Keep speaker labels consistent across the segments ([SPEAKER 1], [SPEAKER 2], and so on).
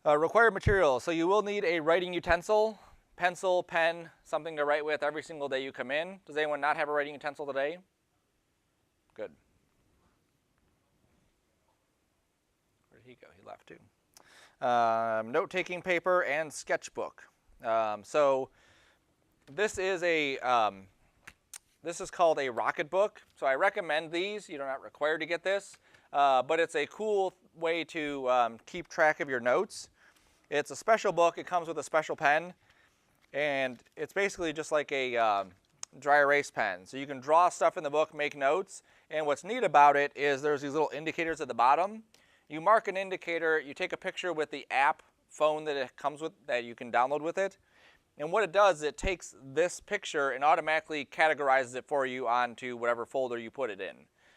[SPEAKER 1] Required materials. So you will need a writing utensil, pencil, pen, something to write with every single day you come in. Does anyone not have a writing utensil today? Good. Where did he go? He left too. Note-taking paper and sketchbook. So this is this is called a rocket book. So I recommend these. You're not required to get this, but it's a cool way to keep track of your notes. It's a special book. It comes with a special pen, and it's basically just like a dry erase pen. So you can draw stuff in the book, make notes, and what's neat about it is there's these little indicators at the bottom. You mark an indicator, you take a picture with the app phone that it comes with, that you can download with it, and what it does is it takes this picture and automatically categorizes it for you onto whatever folder you put it in.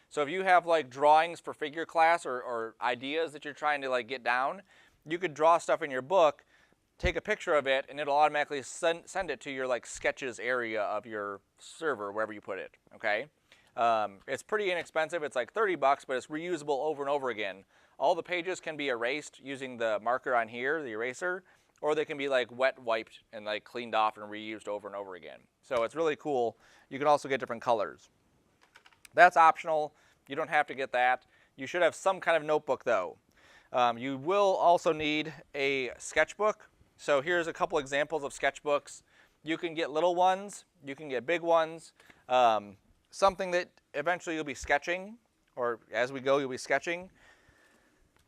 [SPEAKER 1] So if you have like drawings for figure class or ideas that you're trying to like get down, you could draw stuff in your book, take a picture of it, and it'll automatically send it to your like sketches area of your server, wherever you put it, okay? It's pretty inexpensive. It's like 30 bucks, but it's reusable over and over again. All the pages can be erased using the marker on here, the eraser, or they can be like wet wiped and like cleaned off and reused over and over again. So it's really cool. You can also get different colors. That's optional. You don't have to get that. You should have some kind of notebook though. You will also need a sketchbook. So here's a couple examples of sketchbooks. You can get little ones, you can get big ones, something that eventually you'll be sketching, or as we go you'll be sketching.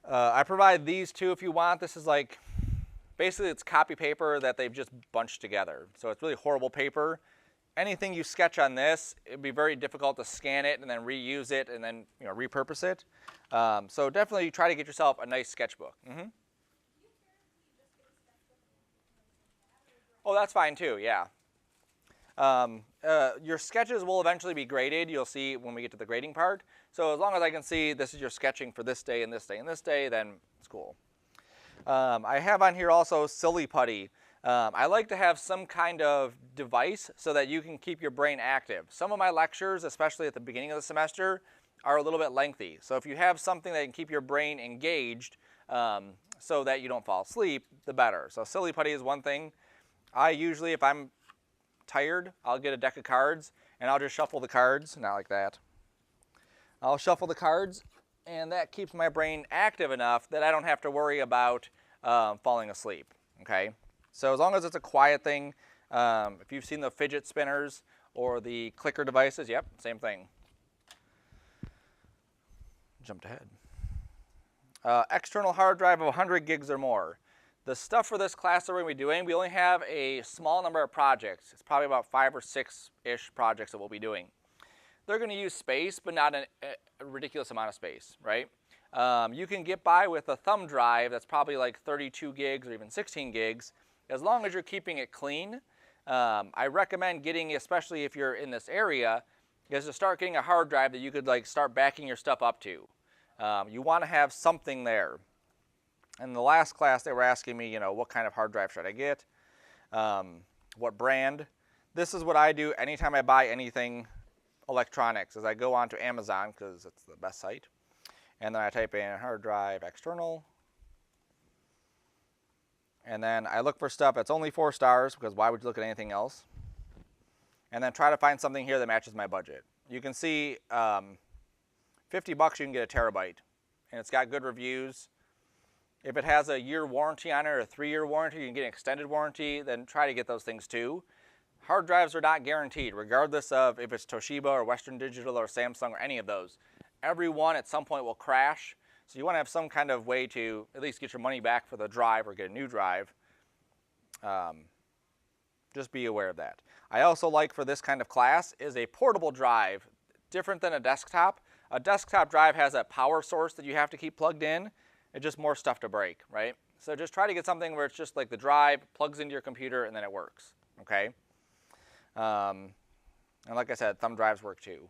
[SPEAKER 1] I provide these two if you want. This is like, basically it's copy paper that they've just bunched together. So it's really horrible paper. Anything you sketch on this, it'd be very difficult to scan it and then reuse it and then repurpose it. So definitely try to get yourself a nice sketchbook. Oh, that's fine too, yeah. Your sketches will eventually be graded. You'll see when we get to the grading part. So as long as I can see this is your sketching for this day and this day and this day, then it's cool. I have on here also silly putty. I like to have some kind of device so that you can keep your brain active. Some of my lectures, especially at the beginning of the semester, are a little bit lengthy. So if you have something that can keep your brain engaged so that you don't fall asleep, the better. So silly putty is one thing. I usually, if I'm tired, I'll get a deck of cards and I'll just shuffle the cards, not like that. I'll shuffle the cards and that keeps my brain active enough that I don't have to worry about falling asleep, okay? So as long as it's a quiet thing, if you've seen the fidget spinners or the clicker devices, yep, same thing. Jumped ahead. External hard drive of 100 gigs or more. The stuff for this class that we're going to be doing, we only have a small number of projects. It's probably about 5 or 6-ish projects that we'll be doing. They're going to use space, but not a ridiculous amount of space, right? You can get by with a thumb drive that's probably like 32 gigs or even 16 gigs, as long as you're keeping it clean. I recommend getting, especially if you're in this area, is to start getting a hard drive that you could like start backing your stuff up to. You want to have something there. In the last class, they were asking me, what kind of hard drive should I get? What brand? This is what I do anytime I buy anything electronics, is I go onto Amazon, because it's the best site, and then I type in hard drive external, and then I look for stuff that's only 4 stars, because why would you look at anything else? And then try to find something here that matches my budget. You can see 50 bucks you can get a terabyte, and it's got good reviews. If it has a year warranty on it or a 3-year warranty, you can get an extended warranty, then try to get those things too. Hard drives are not guaranteed, regardless of if it's Toshiba or Western Digital or Samsung or any of those. Every one at some point will crash, so you want to have some kind of way to at least get your money back for the drive or get a new drive. Just be aware of that. I also like for this kind of class is a portable drive, different than a desktop. A desktop drive has a power source that you have to keep plugged in. It's just more stuff to break, right? So just try to get something where it's just like the drive plugs into your computer and then it works, okay? And like I said, thumb drives work too.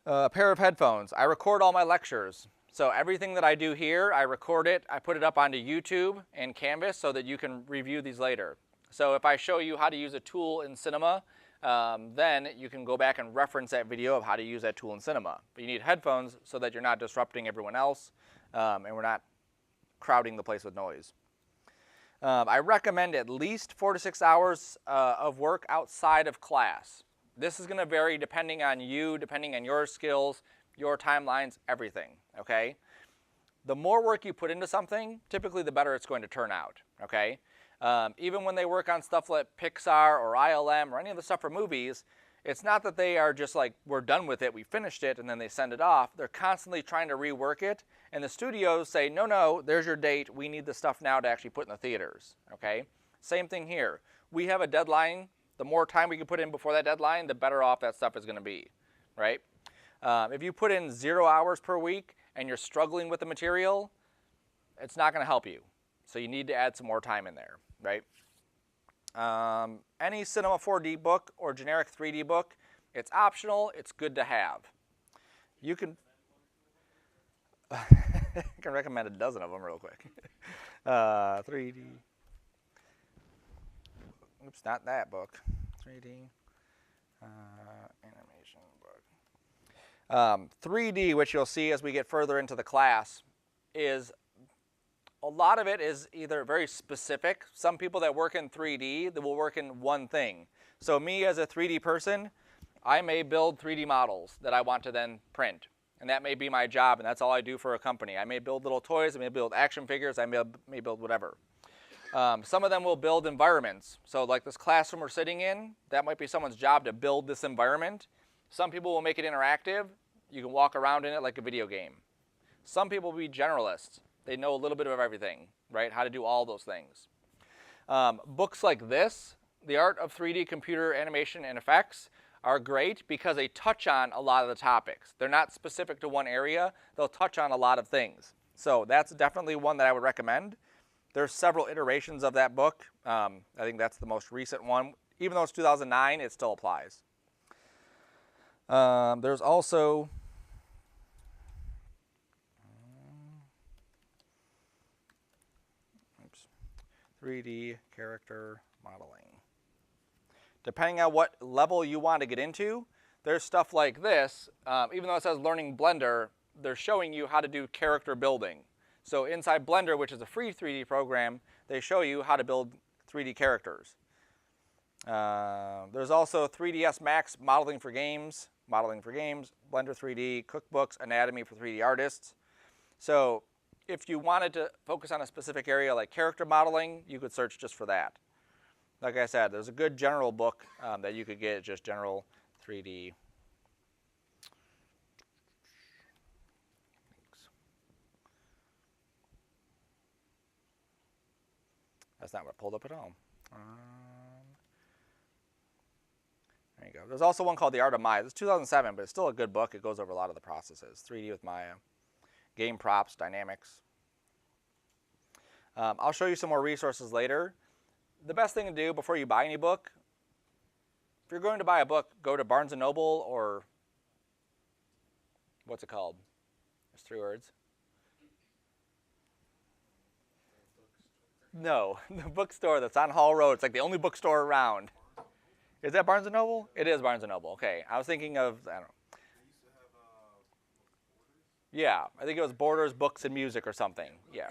[SPEAKER 1] A pair of headphones. I record all my lectures. So everything that I do here, I record it, I put it up onto YouTube and Canvas so that you can review these later. So if I show you how to use a tool in Cinema, then you can go back and reference that video of how to use that tool in Cinema. But you need headphones so that you're not disrupting everyone else and we're not crowding the place with noise. I recommend at least 4 to 6 hours of work outside of class. This is going to vary depending on you, depending on your skills, your timelines, everything, okay? The more work you put into something, typically the better it's going to turn out, okay? Even when they work on stuff like Pixar or ILM or any of the stuff for movies, it's not that they are just like, we're done with it, we finished it, and then they send it off. They're constantly trying to rework it, and the studios say, no, no, there's your date. We need the stuff now to actually put in the theaters, okay? Same thing here. We have a deadline. The more time we can put in before that deadline, the better off that stuff is going to be, right? If you put in 0 hours per week and you're struggling with the material, it's not going to help you. So you need to add some more time in there, right? Any Cinema 4D book or generic 3D book, it's optional, it's good to have. You can, I can recommend a dozen of them real quick. 3D, oops, not that book. 3D, animation book. 3D, which you'll see as we get further into the class, is a lot of it is either very specific. Some people that work in 3D, they will work in one thing. So me as a 3D person, I may build 3D models that I want to then print. And that may be my job, and that's all I do for a company. I may build little toys, I may build action figures, I may build whatever. Some of them will build environments. So like this classroom we're sitting in, that might be someone's job to build this environment. Some people will make it interactive. You can walk around in it like a video game. Some people will be generalists. They know a little bit of everything, right? How to do all those things. Books like this, The Art of 3D Computer Animation and Effects, are great because they touch on a lot of the topics. They're not specific to one area. They'll touch on a lot of things. So that's definitely one that I would recommend. There's several iterations of that book. I think that's the most recent one. Even though it's 2009, it still applies. There's also 3D character modeling. Depending on what level you want to get into, there's stuff like this. Even though it says Learning Blender, they're showing you how to do character building. So inside Blender, which is a free 3D program, they show you how to build 3D characters. There's also 3ds Max modeling for games, Blender 3D, cookbooks, anatomy for 3D artists. So if you wanted to focus on a specific area like character modeling, you could search just for that. Like I said, there's a good general book that you could get, just general 3D. That's not what I pulled up at all. There you go. There's also one called The Art of Maya. It's 2007, but it's still a good book. It goes over a lot of the processes. 3D with Maya, game props, dynamics. I'll show you some more resources later. The best thing to do before you buy any book, if you're going to buy a book, go to Barnes & Noble or, what's it called? There's 3 words. No, the bookstore that's on Hall Road. It's like the only bookstore around. Is that Barnes & Noble? It is Barnes & Noble. Okay, I was thinking of, I don't know. Yeah, I think it was Borders, Books, and Music or something. Yeah.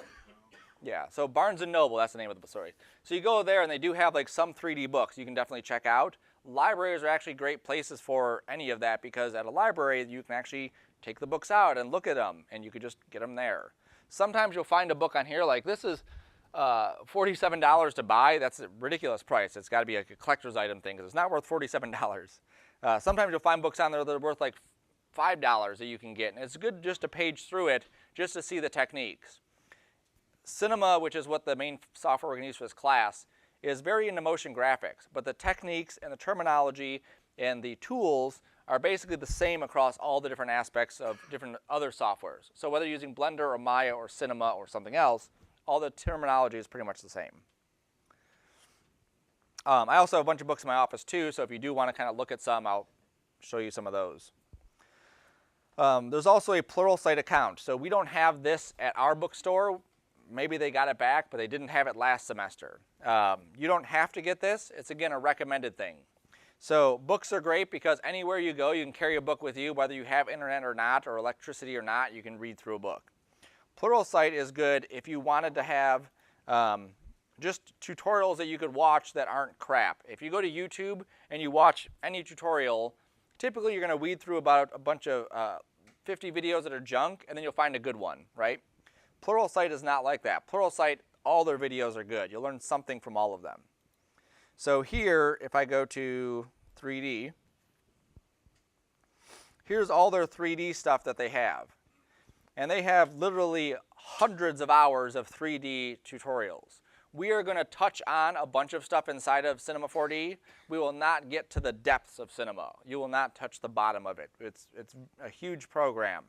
[SPEAKER 1] Yeah, so Barnes & Noble, that's the name of the bookstore. So you go there and they do have like some 3D books you can definitely check out. Libraries are actually great places for any of that because at a library you can actually take the books out and look at them and you could just get them there. Sometimes you'll find a book on here like this is $47 to buy. That's a ridiculous price. It's got to be like a collector's item thing because it's not worth $47. Sometimes you'll find books on there that are worth like $5 that you can get, and it's good just to page through it just to see the techniques. Cinema, which is what the main software we're going to use for this class, is very into motion graphics, but the techniques and the terminology and the tools are basically the same across all the different aspects of different other softwares. So whether you're using Blender or Maya or Cinema or something else, all the terminology is pretty much the same. I also have a bunch of books in my office too, so if you do want to kind of look at some, I'll show you some of those. There's also a Pluralsight account. So we don't have this at our bookstore. Maybe they got it back, but they didn't have it last semester. You don't have to get this. It's, again, a recommended thing. So books are great because anywhere you go, you can carry a book with you, whether you have internet or not, or electricity or not, you can read through a book. Pluralsight is good if you wanted to have just tutorials that you could watch that aren't crap. If you go to YouTube and you watch any tutorial, typically you're going to weed through about a bunch of 50 videos that are junk, and then you'll find a good one, right? Pluralsight is not like that. Pluralsight, all their videos are good. You'll learn something from all of them. So here, if I go to 3D, here's all their 3D stuff that they have. And they have literally hundreds of hours of 3D tutorials. We are going to touch on a bunch of stuff inside of Cinema 4D. We will not get to the depths of Cinema. You will not touch the bottom of it. It's a huge program.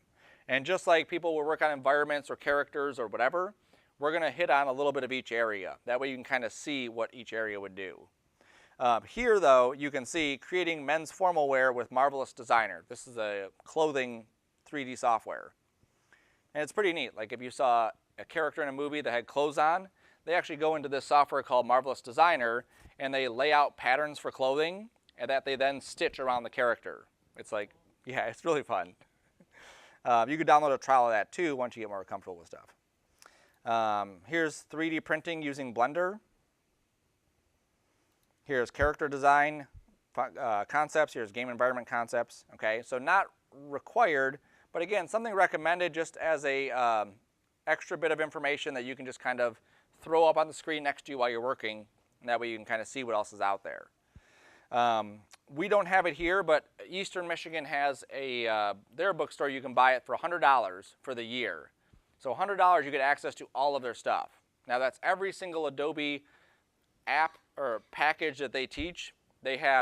[SPEAKER 1] And just like people will work on environments or characters or whatever, we're going to hit on a little bit of each area. That way you can kind of see what each area would do. Here, though, you can see creating men's formal wear with Marvelous Designer. This is a clothing 3D software. And it's pretty neat. Like if you saw a character in a movie that had clothes on, they actually go into this software called Marvelous Designer, and they lay out patterns for clothing, and that they then stitch around the character. It's like, yeah, it's really fun. You could download a trial of that too once you get more comfortable with stuff. Here's 3D printing using Blender. Here's character design concepts. Here's game environment concepts. Okay, so not required, but again, something recommended just as a extra bit of information that you can just kind of throw up on the screen next to you while you're working, and that way you can kind of see what else is out there. We don't have it here, but Eastern Michigan has their bookstore. You can buy it for $100 for the year. So $100 you get access to all of their stuff. Now that's every single Adobe app or package that they teach,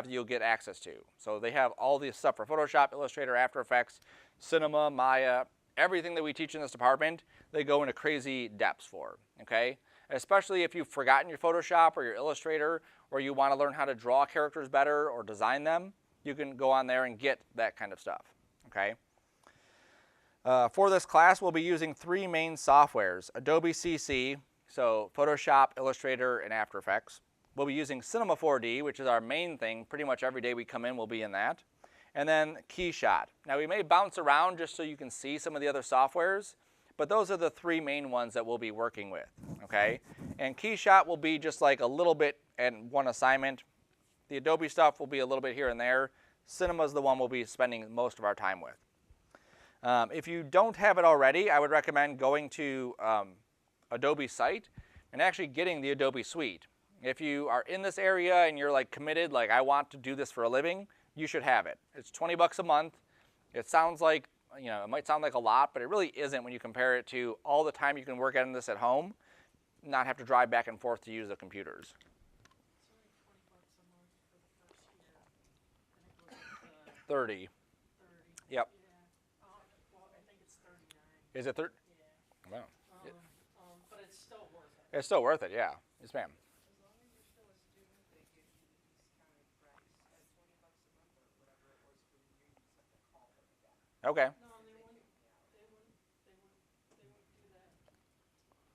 [SPEAKER 1] you'll get access to. So they have all the stuff for Photoshop, Illustrator, After Effects, Cinema, Maya, everything that we teach in this department, they go into crazy depths for, okay? Especially if you've forgotten your Photoshop or your Illustrator, or you want to learn how to draw characters better or design them, you can go on there and get that kind of stuff, okay? For this class, we'll be using 3 main softwares: Adobe CC, so Photoshop, Illustrator, and After Effects. We'll be using Cinema 4D, which is our main thing. Pretty much every day we come in, we'll be in that. And then KeyShot. Now we may bounce around just so you can see some of the other softwares, but those are the 3 main ones that we'll be working with, okay? And KeyShot will be just like a little bit and one assignment. The Adobe stuff will be a little bit here and there. Cinema is the one we'll be spending most of our time with. If you don't have it already, I would recommend going to Adobe's site and actually getting the Adobe Suite. If you are in this area and you're like committed, like I want to do this for a living, you should have it. It's $20 a month. It sounds like, you know, it might sound like a lot, but it really isn't when you compare it to all the time you can work on this at home, not have to drive back and forth to use the computers. It's only $20 a month for the first year. 30. 30. Yep.
[SPEAKER 2] Yeah. Well, I think it's 39.
[SPEAKER 1] Is it 30?
[SPEAKER 2] Yeah.
[SPEAKER 1] Wow.
[SPEAKER 2] But it's still worth it.
[SPEAKER 1] It's still worth it, yeah. Yes, ma'am.
[SPEAKER 2] As long as you're still a student, they give you the discounted price at $20 a month or whatever it was for the year. You just have to call them again.
[SPEAKER 1] Okay.
[SPEAKER 2] No, they wouldn't do that.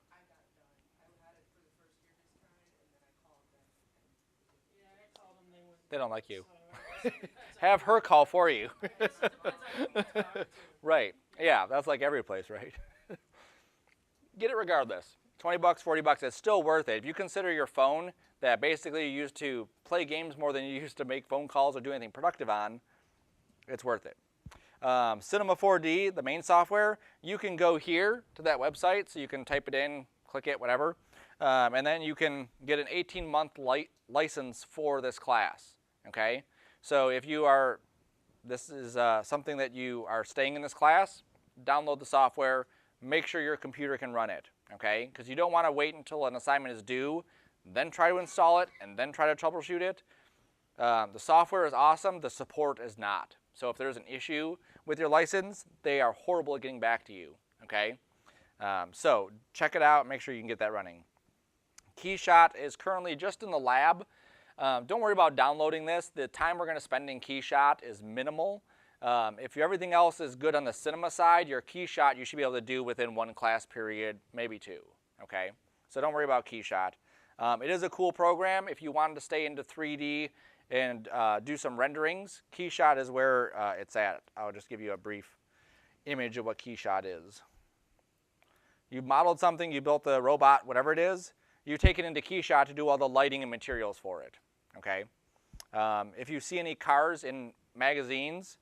[SPEAKER 2] I got it done. I had it for the first year discounted, and then I called them. Yeah, I called them.
[SPEAKER 1] They don't like you.
[SPEAKER 2] So
[SPEAKER 1] Have her call for you.
[SPEAKER 2] it depends on who you talk to.
[SPEAKER 1] Right. Yeah, that's like every place, right? Get it regardless. $20, $40, it's still worth it. If you consider your phone that basically you use to play games more than you used to make phone calls or do anything productive on, it's worth it. Cinema 4D, the main software, you can go here to that website, so you can type it in, click it, whatever, and then you can get an 18-month license for this class, okay? So if this is something that you are staying in this class, download the software, make sure your computer can run it, okay? Because you don't want to wait until an assignment is due, then try to install it, and then try to troubleshoot it. The software is awesome, the support is not. So if there's an issue with your license, they are horrible at getting back to you, okay? So check it out, make sure you can get that running. KeyShot is currently just in the lab. Don't worry about downloading this. The time we're going to spend in KeyShot is minimal. If everything else is good on the cinema side, your KeyShot you should be able to do within 1 class period, maybe 2, okay? So don't worry about KeyShot. It is a cool program. If you wanted to stay into 3D and do some renderings, KeyShot is where it's at. I'll just give you a brief image of what KeyShot is. You modeled something, you built the robot, whatever it is, you take it into KeyShot to do all the lighting and materials for it, okay? If you see any cars in magazines,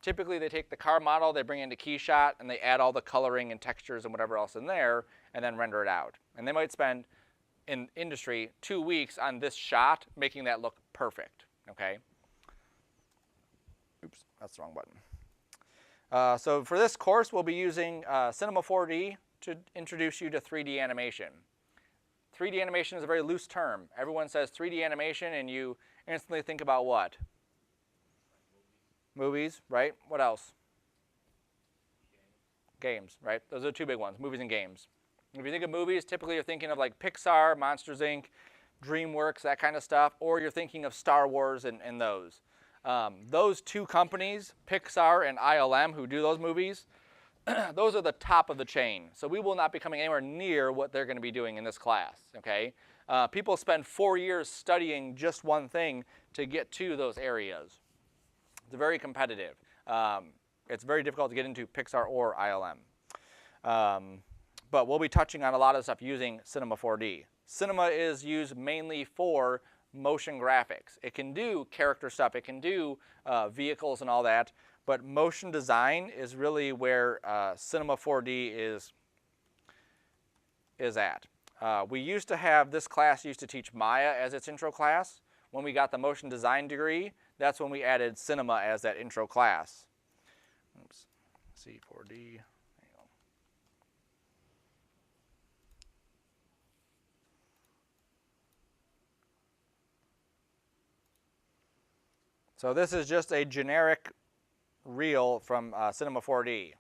[SPEAKER 1] typically they take the car model, they bring it into KeyShot, and they add all the coloring and textures and whatever else in there, and then render it out. And they might spend, in industry, 2 weeks on this shot, making that look perfect, okay? Oops, that's the wrong button. So for this course, we'll be using Cinema 4D to introduce you to 3D animation. 3D animation is a very loose term. Everyone says 3D animation and you instantly think about what? Movies, right? What else? Games, right? Those are the two big ones, movies and games. If you think of movies, typically you're thinking of like Pixar, Monsters Inc., DreamWorks, that kind of stuff, or you're thinking of Star Wars and those. Those two companies, Pixar and ILM, who do those movies, those are the top of the chain. So we will not be coming anywhere near what they're going to be doing in this class, okay? People spend 4 years studying just one thing to get to those areas. It's very competitive. It's very difficult to get into Pixar or ILM. But we'll be touching on a lot of stuff using Cinema 4D. Cinema is used mainly for motion graphics. It can do character stuff, it can do vehicles and all that, but motion design is really where Cinema 4D is at. We used to have, this class used to teach Maya as its intro class. When we got the motion design degree, that's when we added Cinema as that intro class. Oops, C4D. So this is just a generic reel from Cinema 4D.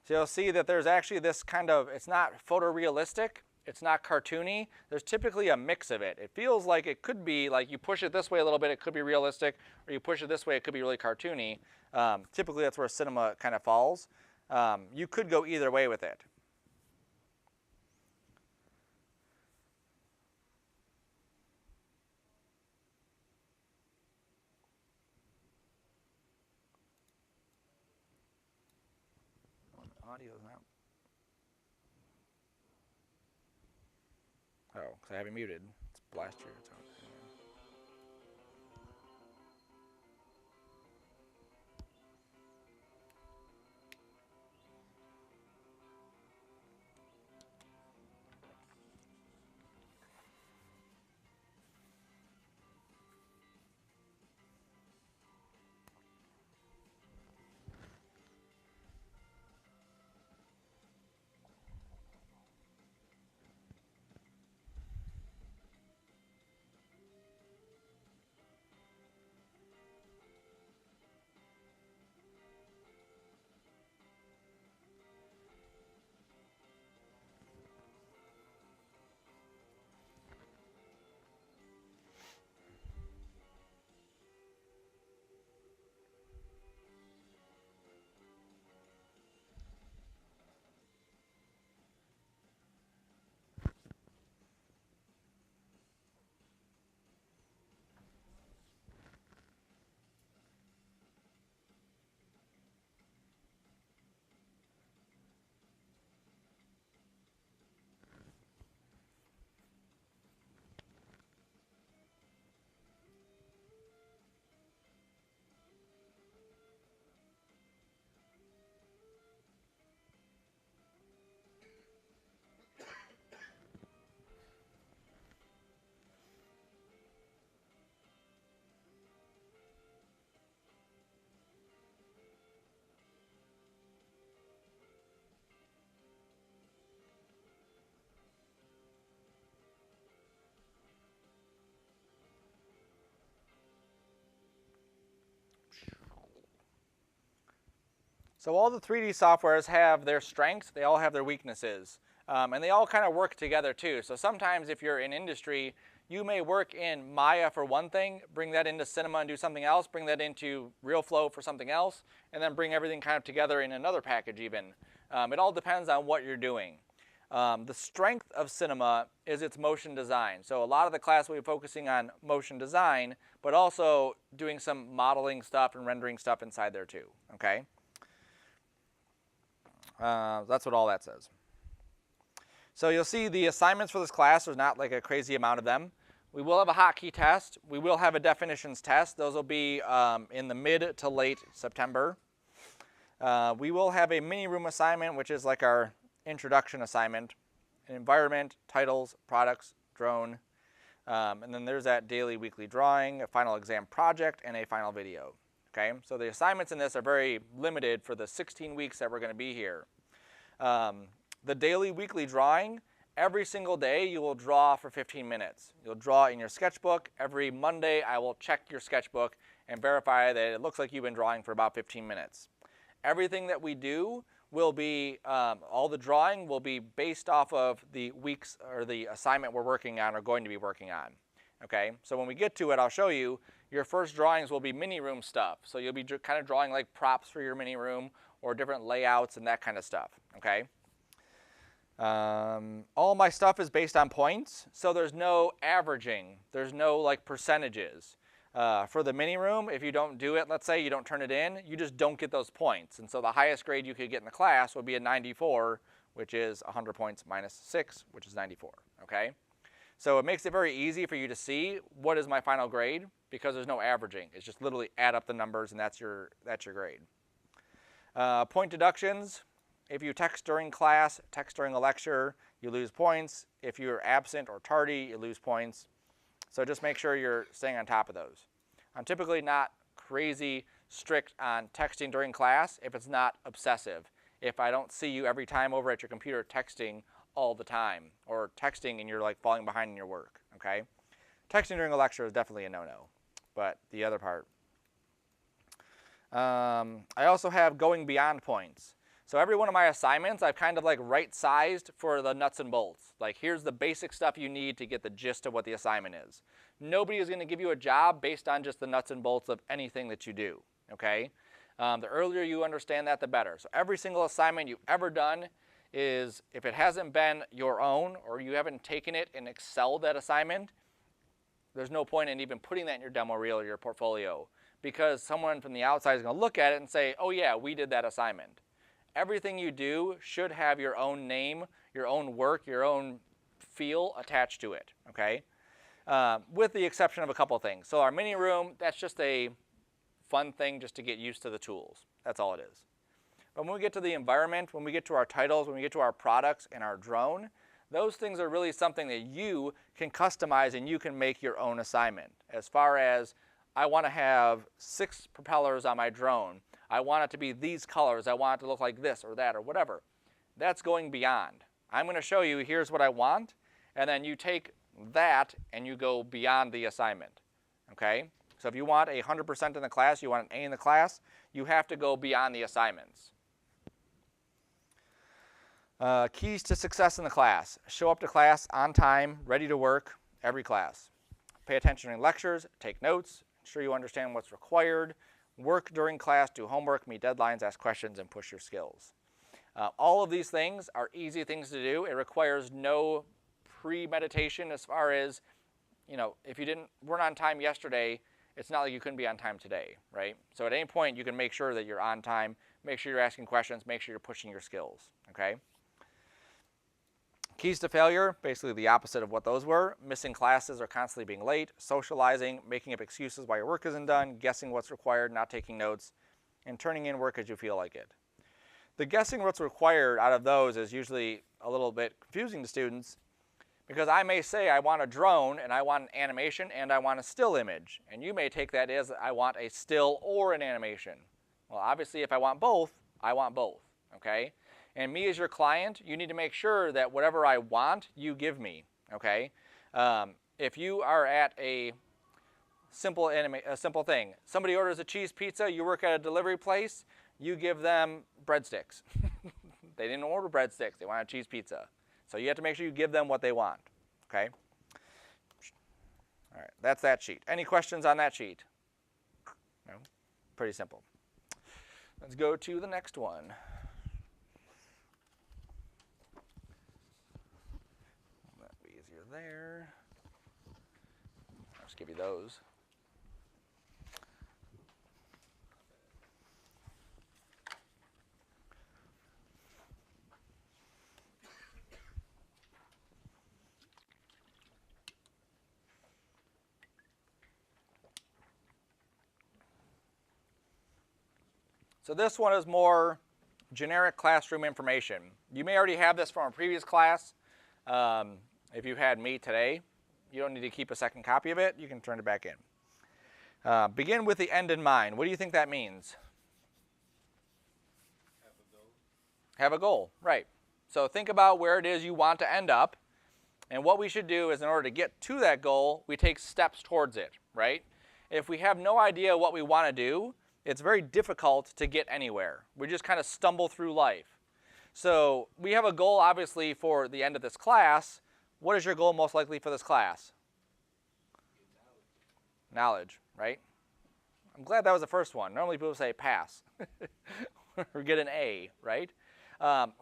[SPEAKER 1] So you'll see that there's actually this kind of, it's not photorealistic, it's not cartoony. There's typically a mix of it. It feels like it could be, like you push it this way a little bit, it could be realistic, or you push it this way, it could be really cartoony. Typically that's where Cinema kind of falls. You could go either way with it. Audio is not. Oh, because I have it muted. It's blast your tone. So all the 3D softwares have their strengths, they all have their weaknesses, and they all kind of work together too. So sometimes if you're in industry, you may work in Maya for one thing, bring that into Cinema and do something else, bring that into RealFlow for something else, and then bring everything kind of together in another package even. It all depends on what you're doing. The strength of Cinema is its motion design. So a lot of the class will be focusing on motion design, but also doing some modeling stuff and rendering stuff inside there too, okay? That's what all that says. So you'll see the assignments for this class, there's not like a crazy amount of them. We will have a hotkey test. We will have a definitions test. Those will be in the mid to late September. We will have a mini room assignment, which is like our introduction assignment. Environment, titles, products, drone. And then there's that daily, weekly drawing, a final exam project, and a final video. Okay, so the assignments in this are very limited for the 16 weeks that we're going to be here. The daily, weekly drawing, every single day you will draw for 15 minutes. You'll draw in your sketchbook. Every Monday I will check your sketchbook and verify that it looks like you've been drawing for about 15 minutes. Everything that we do will be, all the drawing will be based off of the weeks or the assignment we're working on or going to be working on. Okay, so when we get to it, I'll show you, your first drawings will be mini room stuff. So you'll be kind of drawing like props for your mini room or different layouts and that kind of stuff, okay? All my stuff is based on points, so there's no averaging. There's no like percentages. For the mini room, if you don't do it, let's say you don't turn it in, you just don't get those points. And so the highest grade you could get in the class would be a 94, which is 100 points minus 6, which is 94, okay? So it makes it very easy for you to see what is my final grade because there's no averaging. It's just literally add up the numbers and that's your grade. Point deductions. If you text during class, text during a lecture, you lose points. If you're absent or tardy, you lose points. So just make sure you're staying on top of those. I'm typically not crazy strict on texting during class if it's not obsessive. If I don't see you every time over at your computer texting all the time or texting and you're like falling behind in your work, okay? Texting during a lecture is definitely a no-no, but the other part. I also have going beyond points. So every one of my assignments, I've kind of like right-sized for the nuts and bolts. Like here's the basic stuff you need to get the gist of what the assignment is. Nobody is going to give you a job based on just the nuts and bolts of anything that you do, okay? The earlier you understand that, the better. So every single assignment you've ever done is, if it hasn't been your own or you haven't taken it and excelled that assignment, there's no point in even putting that in your demo reel or your portfolio because someone from the outside is going to look at it and say, oh yeah, we did that assignment. Everything you do should have your own name, your own work, your own feel attached to it, okay? With the exception of a couple things. So our mini room, that's just a fun thing just to get used to the tools. That's all it is. But when we get to the environment, when we get to our titles, when we get to our products and our drone, those things are really something that you can customize and you can make your own assignment. As far as, I want to have 6 propellers on my drone. I want it to be these colors. I want it to look like this or that or whatever. That's going beyond. I'm going to show you, here's what I want, and then you take that and you go beyond the assignment, okay? So if you want 100% in the class, you want an A in the class, you have to go beyond the assignments. Keys to success in the class. Show up to class on time, ready to work, every class. Pay attention in lectures, take notes, ensure you understand what's required, work during class, do homework, meet deadlines, ask questions, and push your skills. All of these things are easy things to do. It requires no premeditation as far as, you know, if you weren't on time yesterday, it's not like you couldn't be on time today, right? So at any point, you can make sure that you're on time, make sure you're asking questions, make sure you're pushing your skills, okay? Keys to failure, basically the opposite of what those were. Missing classes or constantly being late, socializing, making up excuses why your work isn't done, guessing what's required, not taking notes, and turning in work as you feel like it. The guessing what's required out of those is usually a little bit confusing to students because I may say I want a drone and I want an animation and I want a still image. And you may take that as I want a still or an animation. Well, obviously if I want both, okay? And me as your client, you need to make sure that whatever I want, you give me, okay? If you are at a simple thing, somebody orders a cheese pizza, you work at a delivery place, you give them breadsticks. They didn't order breadsticks, they want a cheese pizza. So you have to make sure you give them what they want, okay? All right, that's that sheet. Any questions on that sheet? No? Pretty simple. Let's go to the next one. That'd be easier there. I'll just give you those. So this one is more generic classroom information. You may already have this from a previous class. If you had me today, you don't need to keep a second copy of it. You can turn it back in. Begin with the end in mind. What do you think that means?
[SPEAKER 3] Have a goal.
[SPEAKER 1] Have a goal, right. So think about where it is you want to end up. And what we should do is, in order to get to that goal, we take steps towards it, right? If we have no idea what we want to do, it's very difficult to get anywhere. We just kind of stumble through life. So we have a goal, obviously, for the end of this class. What is your goal most likely for this class? Knowledge, right? I'm glad that was the first one. Normally people say pass or get an A, right?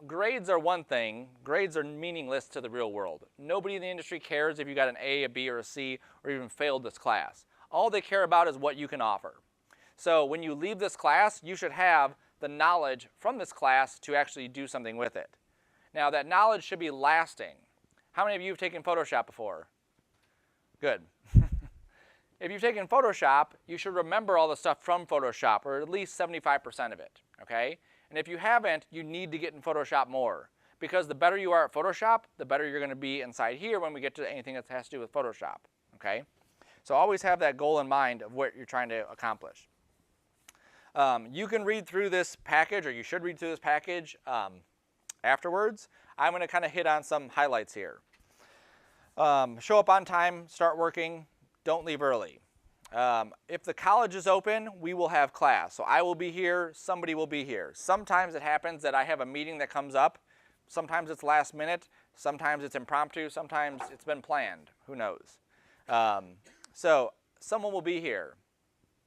[SPEAKER 1] Grades are one thing. Grades are meaningless to the real world. Nobody in the industry cares if you got an A, a B, or a C, or even failed this class. All they care about is what you can offer. So when you leave this class, you should have the knowledge from this class to actually do something with it. Now, that knowledge should be lasting. How many of you have taken Photoshop before? Good. If you've taken Photoshop, you should remember all the stuff from Photoshop, or at least 75% of it, okay? And if you haven't, you need to get in Photoshop more, because the better you are at Photoshop, the better you're going to be inside here when we get to anything that has to do with Photoshop, okay? So always have that goal in mind of what you're trying to accomplish. You can read through this package, or you should read through this package afterwards. I'm going to kind of hit on some highlights here. Show up on time, start working, don't leave early. If the college is open, we will have class. So I will be here, somebody will be here. Sometimes it happens that I have a meeting that comes up. Sometimes it's last minute, sometimes it's impromptu, sometimes it's been planned. Who knows? So someone will be here.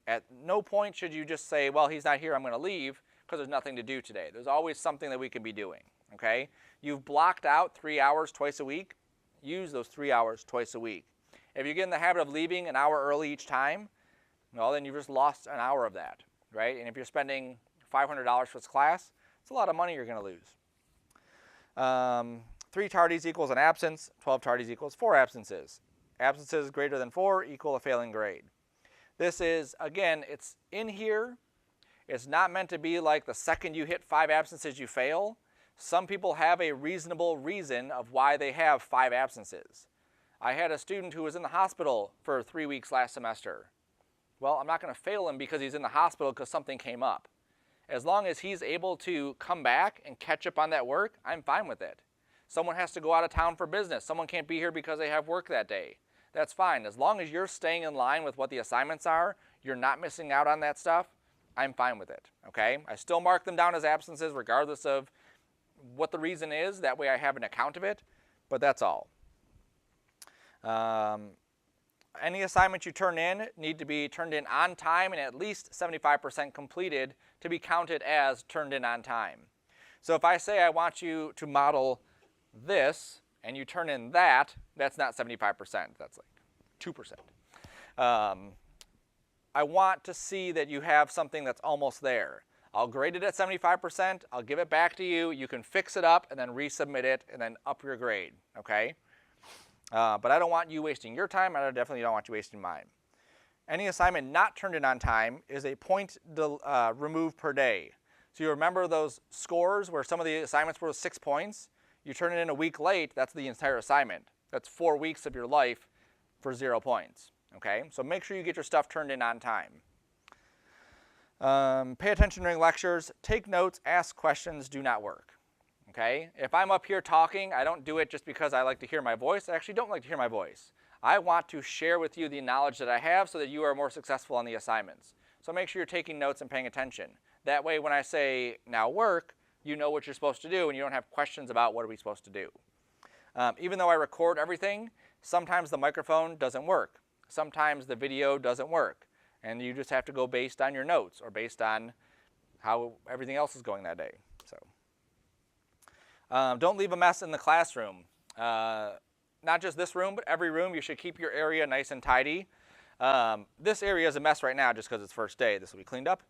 [SPEAKER 1] At no point should you just say, well, he's not here, I'm going to leave, because there's nothing to do today. There's always something that we could be doing, okay? You've blocked out 3 hours twice a week. Use those 3 hours twice a week. If you get in the habit of leaving an hour early each time, well, then you've just lost an hour of that, right? And if you're spending $500 for this class, it's a lot of money you're going to lose. 3 tardies equals an absence. 12 tardies equals 4 absences. Absences greater than 4 equal a failing grade. This is, again, it's in here. It's not meant to be like the second you hit 5 absences, you fail. Some people have a reasonable reason of why they have 5 absences. I had a student who was in the hospital for 3 weeks last semester. Well, I'm not going to fail him because he's in the hospital because something came up. As long as he's able to come back and catch up on that work, I'm fine with it. Someone has to go out of town for business. Someone can't be here because they have work that day. That's fine. As long as you're staying in line with what the assignments are, you're not missing out on that stuff, I'm fine with it, okay? I still mark them down as absences regardless of what the reason is. That way I have an account of it, but that's all. Any assignments you turn in need to be turned in on time and at least 75% completed to be counted as turned in on time. So if I say I want you to model this and you turn in that, that's not 75%, that's like 2%. I want to see that you have something that's almost there. I'll grade it at 75%, I'll give it back to you, you can fix it up and then resubmit it and then up your grade, okay? But I don't want you wasting your time, and I definitely don't want you wasting mine. Any assignment not turned in on time is a point removed per day. So you remember those scores where some of the assignments were 6 points? You turn it in a week late, that's the entire assignment. That's 4 weeks of your life for 0 points. Okay? So make sure you get your stuff turned in on time. Pay attention during lectures. Take notes, ask questions, do not work. Okay? If I'm up here talking, I don't do it just because I like to hear my voice. I actually don't like to hear my voice. I want to share with you the knowledge that I have so that you are more successful on the assignments. So make sure you're taking notes and paying attention. That way when I say, now work, you know what you're supposed to do and you don't have questions about what are we supposed to do. Even though I record everything, sometimes the microphone doesn't work. Sometimes the video doesn't work. And you just have to go based on your notes or based on how everything else is going that day. So. Don't leave a mess in the classroom. Not just this room, but every room. You should keep your area nice and tidy. This area is a mess right now just because it's first day. This will be cleaned up.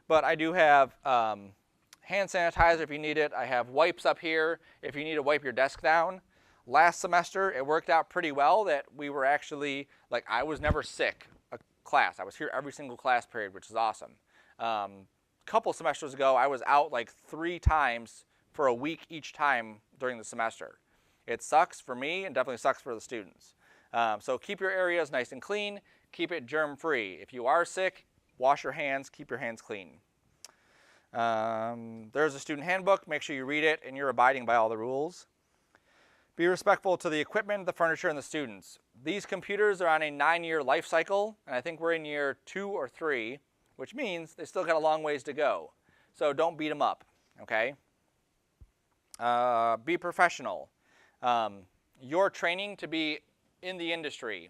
[SPEAKER 1] But I do have hand sanitizer if you need it. I have wipes up here if you need to wipe your desk down. Last semester, it worked out pretty well that we were actually, like, I was never sick a class. I was here every single class period, which is awesome. couple semesters ago, I was out like 3 times for a week each time during the semester. It sucks for me and definitely sucks for the students. So keep your areas nice and clean. Keep it germ-free. If you are sick, wash your hands. Keep your hands clean. There's a student handbook. Make sure you read it and you're abiding by all the rules. Be respectful to the equipment, the furniture, and the students. These computers are on a 9-year life cycle, and I think we're in year 2 or 3, which means they still got a long ways to go. So don't beat them up, okay? Be professional. You're training to be in the industry.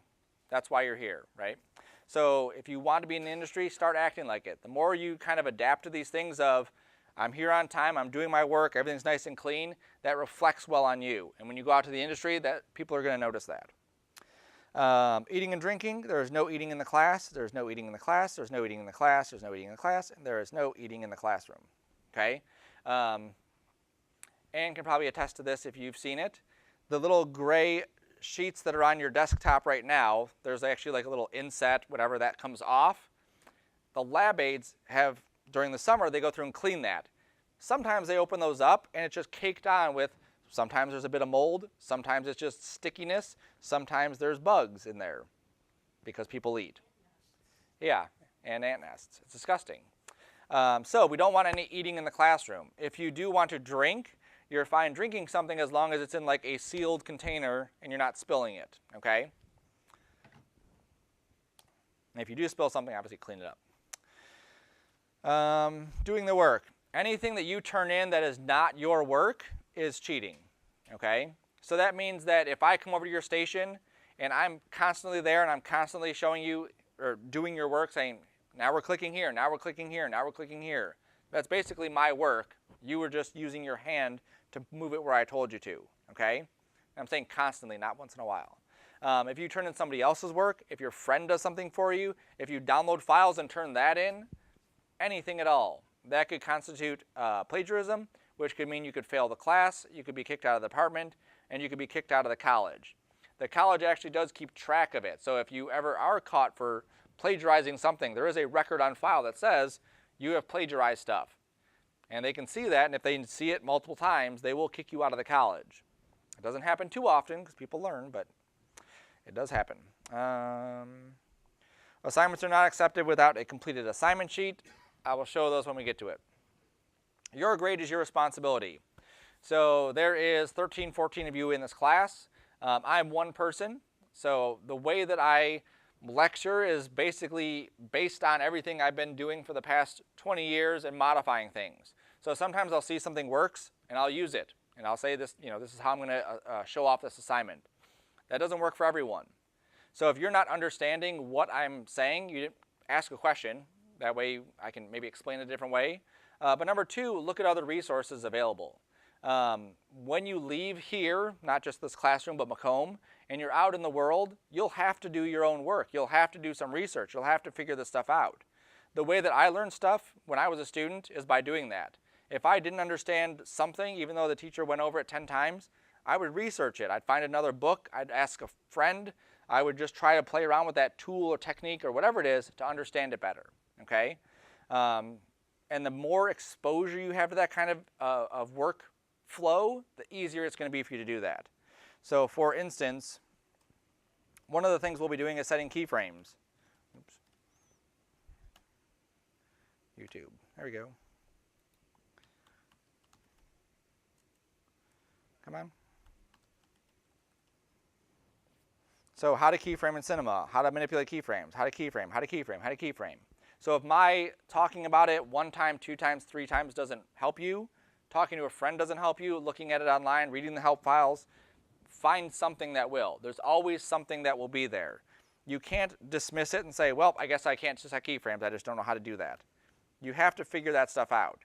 [SPEAKER 1] That's why you're here, right? So if you want to be in the industry, start acting like it. The more you kind of adapt to these things of, I'm here on time, I'm doing my work, everything's nice and clean, that reflects well on you. And when you go out to the industry, that people are going to notice that. Eating and drinking, there is no eating in the class, there's no eating in the class, there's no eating in the class, there's no eating in the class, and there is no eating in the classroom, okay? Anne can probably attest to this if you've seen it. The little gray sheets that are on your desktop right now, there's actually like a little inset, whatever, that comes off. The lab aides have, during the summer, they go through and clean that. Sometimes they open those up and it's just caked on with, sometimes there's a bit of mold, sometimes it's just stickiness, sometimes there's bugs in there because people eat. Yeah, and ant nests. It's disgusting. So we don't want any eating in the classroom. If you do want to drink, you're fine drinking something as long as it's in like a sealed container and you're not spilling it, okay? And if you do spill something, obviously clean it up. Doing the work. Anything that you turn in that is not your work is cheating, okay? So that means that if I come over to your station and I'm constantly there and I'm constantly showing you or doing your work saying, now we're clicking here, now we're clicking here, now we're clicking here. That's basically my work. You were just using your hand to move it where I told you to, okay? I'm saying constantly, not once in a while. If you turn in somebody else's work, if your friend does something for you, if you download files and turn that in, anything at all, that could constitute plagiarism, which could mean you could fail the class, you could be kicked out of the department, and you could be kicked out of the college. The college actually does keep track of it, so if you ever are caught for plagiarizing something, there is a record on file that says you have plagiarized stuff. And they can see that, and if they see it multiple times, they will kick you out of the college. It doesn't happen too often because people learn, but it does happen. Assignments are not accepted without a completed assignment sheet. I will show those when we get to it. Your grade is your responsibility. So there is 13, 14 of you in this class. I'm one person, so the way that I lecture is basically based on everything I've been doing for the past 20 years and modifying things. So sometimes I'll see something works and I'll use it. And I'll say this, this is how I'm going to show off this assignment. That doesn't work for everyone. So if you're not understanding what I'm saying, you ask a question. That way I can maybe explain it a different way. But number 2, look at other resources available. When you leave here, not just this classroom, but Macomb, and you're out in the world, you'll have to do your own work. You'll have to do some research. You'll have to figure this stuff out. The way that I learned stuff when I was a student is by doing that. If I didn't understand something, even though the teacher went over it 10 times, I would research it. I'd find another book. I'd ask a friend. I would just try to play around with that tool or technique or whatever it is to understand it better, okay? And the more exposure you have to that kind of work flow, the easier it's going to be for you to do that. So for instance, one of the things we'll be doing is setting keyframes. Oops. YouTube. There we go. Come on. So how to keyframe in Cinema, how to manipulate keyframes, how to keyframe, how to keyframe, how to keyframe. So if my talking about it 1 time, 2 times, 3 times doesn't help you, talking to a friend doesn't help you, looking at it online, reading the help files, find something that will. There's always something that will be there. You can't dismiss it and say, well, I guess I can't just have keyframes, I just don't know how to do that. You have to figure that stuff out.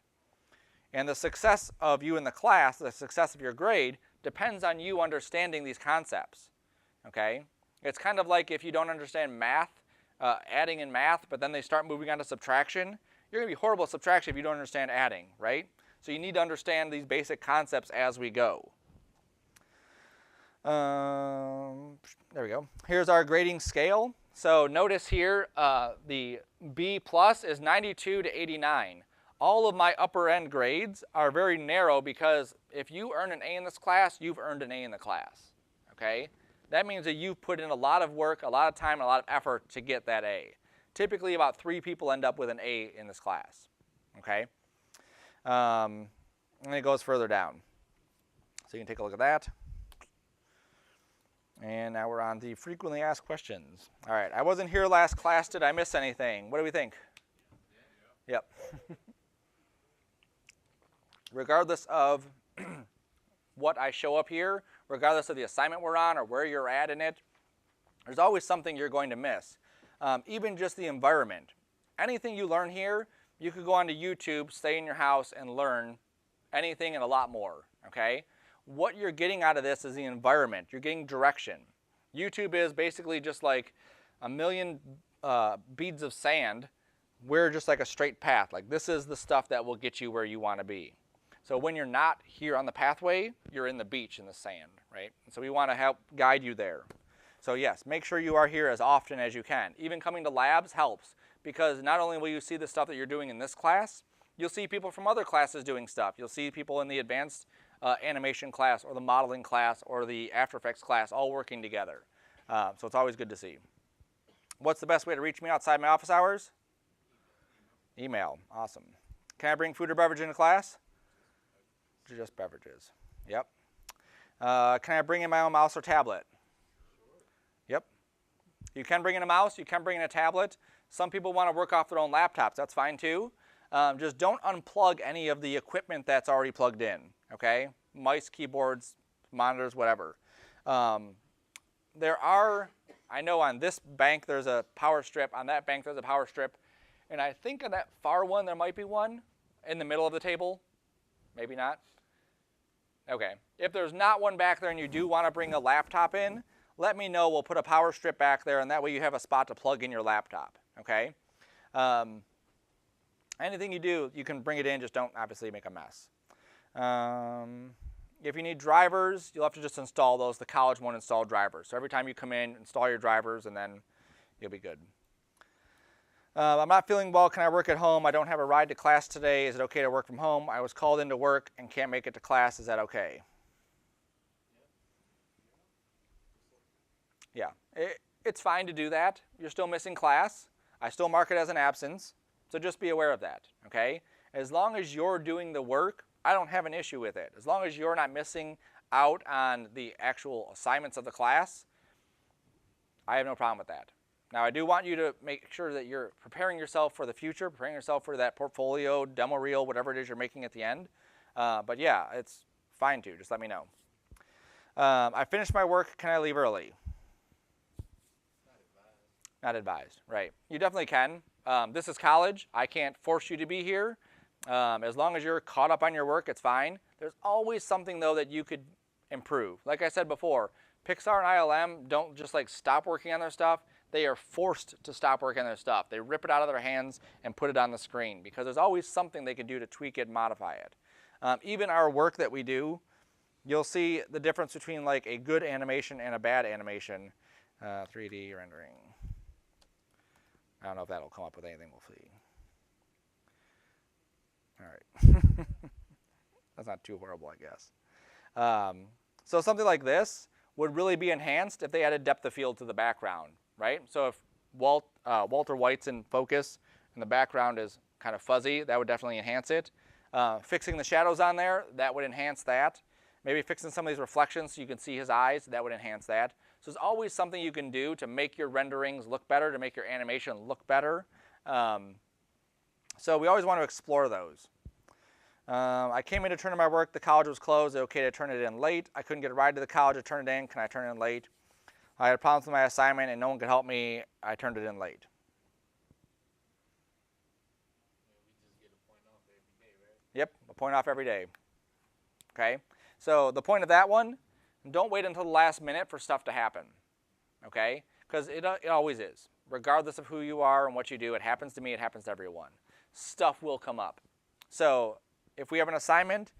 [SPEAKER 1] And the success of you in the class, the success of your grade, depends on you understanding these concepts, okay? It's kind of like if you don't understand math, adding in math, but then they start moving on to subtraction, you're going to be horrible at subtraction if you don't understand adding, right? So you need to understand these basic concepts as we go. There we go. Here's our grading scale. So notice here the B plus is 92 to 89. all of my upper end grades are very narrow because if you earn an A in this class, you've earned an A in the class, okay? That means that you've put in a lot of work, a lot of time, a lot of effort to get that A. Typically about 3 people end up with an A in this class, okay? And it goes further down. So you can take a look at that. And now we're on the frequently asked questions. All right, I wasn't here last class. Did I miss anything? What do we think? Yep. Regardless of what I show up here, regardless of the assignment we're on or where you're at in it, there's always something you're going to miss. Even just the environment. Anything you learn here, you could go onto YouTube, stay in your house, and learn anything and a lot more, okay? What you're getting out of this is the environment. You're getting direction. YouTube is basically just like a million beads of sand. We're just like a straight path. Like this is the stuff that will get you where you want to be. So when you're not here on the pathway, you're in the beach in the sand, right? And so we want to help guide you there. So yes, make sure you are here as often as you can. Even coming to labs helps because not only will you see the stuff that you're doing in this class, you'll see people from other classes doing stuff. You'll see people in the advanced animation class or the modeling class or the After Effects class all working together. So it's always good to see. What's the best way to reach me outside my office hours? Email. Awesome. Can I bring food or beverage into class? Just beverages. Yep. Can I bring in my own mouse or tablet? Yep. You can bring in a mouse. You can bring in a tablet. Some people want to work off their own laptops. That's fine too. Just don't unplug any of the equipment that's already plugged in, okay? Mice, keyboards, monitors, whatever. There are, I know on this bank there's a power strip, on that bank there's a power strip, and I think on that far one there might be one in the middle of the table. Maybe not. Okay. If there's not one back there and you do want to bring a laptop in, let me know. We'll put a power strip back there, and that way you have a spot to plug in your laptop, okay? Anything you do, you can bring it in, just don't obviously make a mess. If you need drivers, you'll have to just install those. The college won't install drivers. So every time you come in, install your drivers, and then you'll be good. I'm not feeling well. Can I work at home? I don't have a ride to class today. Is it okay to work from home? I was called into work and can't make it to class. Is that okay? Yeah. It's fine to do that. You're still missing class. I still mark it as an absence. So just be aware of that, okay? As long as you're doing the work, I don't have an issue with it. As long as you're not missing out on the actual assignments of the class, I have no problem with that. Now, I do want you to make sure that you're preparing yourself for the future, preparing yourself for that portfolio, demo reel, whatever it is you're making at the end. But yeah, it's fine to. Just let me know. I finished my work. Can I leave early? Not advised, right. You definitely can. This is college. I can't force you to be here. As long as you're caught up on your work, it's fine. There's always something, though, that you could improve. Like I said before, Pixar and ILM don't just like stop working on their stuff. They are forced to stop working on their stuff. They rip it out of their hands and put it on the screen because there's always something they can do to tweak it and modify it. Even our work that we do, you'll see the difference between like a good animation and a bad animation. 3D rendering. I don't know if that'll come up with anything. We'll see. All right. That's not too horrible, I guess. So something like this would really be enhanced if they added depth of field to the background, right? So if Walter White's in focus and the background is kind of fuzzy, that would definitely enhance it. Fixing the shadows on there, that would enhance that. Maybe fixing some of these reflections so you can see his eyes, that would enhance that. So there's always something you can do to make your renderings look better, to make your animation look better. So we always want to explore those. I came in to turn in my work. The college was closed. Is it okay to turn it in late? I couldn't get a ride to the college to turn it in. Can I turn it in late? I had problems with my assignment and no one could help me. I turned it in late.
[SPEAKER 3] We just get a point off every day, right?
[SPEAKER 1] Yep, a point off every day. Okay? So the point of that one, don't wait until the last minute for stuff to happen. Okay? Because it always is. Regardless of who you are and what you do, it happens to me, it happens to everyone. Stuff will come up. So if we have an assignment,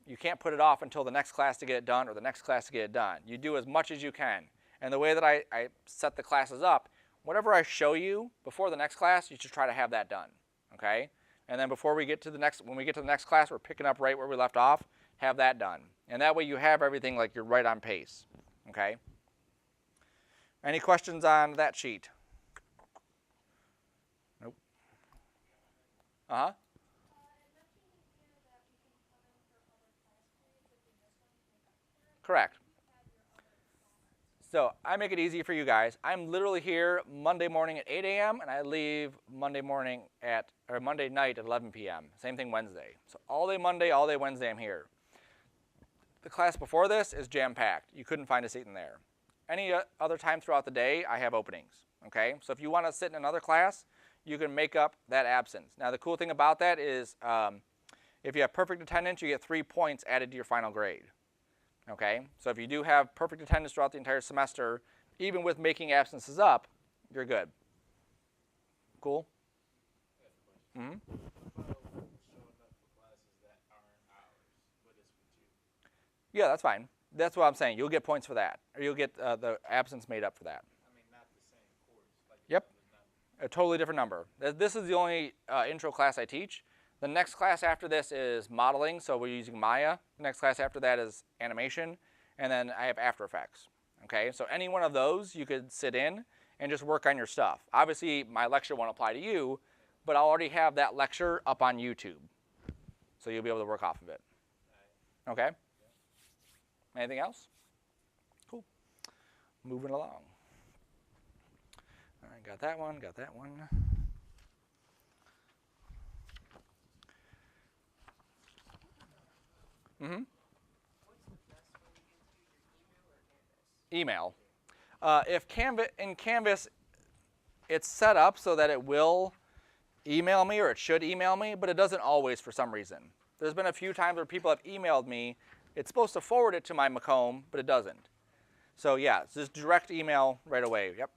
[SPEAKER 1] you can't put it off until the next class to get it done or the next class to get it done. You do as much as you can. And the way that I set the classes up, whatever I show you before the next class, you should try to have that done. Okay? And then before we get to the next, when we get to the next class, we're picking up right where we left off, have that done. And that way you have everything like you're right on pace, okay? Any questions on that sheet? Nope. Uh-huh. Correct. So I make it easy for you guys. I'm literally here Monday morning at 8 a.m. and I leave Monday night at 11 p.m. Same thing Wednesday. So all day Monday, all day Wednesday I'm here. The class before this is jam-packed. You couldn't find a seat in there. Any other time throughout the day, I have openings. Okay? So if you want to sit in another class, you can make up that absence. Now the cool thing about that is if you have perfect attendance, you get 3 points added to your final grade. Okay, so if you do have perfect attendance throughout the entire semester, even with making absences up, you're good. Cool? Mm-hmm.
[SPEAKER 3] What about showing up for classes that aren't ours, but it's with you?
[SPEAKER 1] Yeah, that's fine. That's what I'm saying. You'll get points for that, or you'll get the absence made up for that.
[SPEAKER 3] I mean, not the same course. Like
[SPEAKER 1] Yep,
[SPEAKER 3] another
[SPEAKER 1] a totally different number. This is the only intro class I teach. The next class after this is modeling, so we're using Maya. The next class after that is animation, and then I have After Effects. Okay, so any one of those you could sit in and just work on your stuff. Obviously, my lecture won't apply to you, but I'll already have that lecture up on YouTube, so you'll be able to work off of it. Okay? Anything else? Cool. Moving along. All right, got that one, got that one. Mm-hmm.
[SPEAKER 2] What's the best way to get to your email or Canvas?
[SPEAKER 1] If in Canvas, it's set up so that it will email me or it should email me, but it doesn't always for some reason. There's been a few times where people have emailed me. It's supposed to forward it to my Macomb, but it doesn't. So yeah, it's just direct email right away. Yep.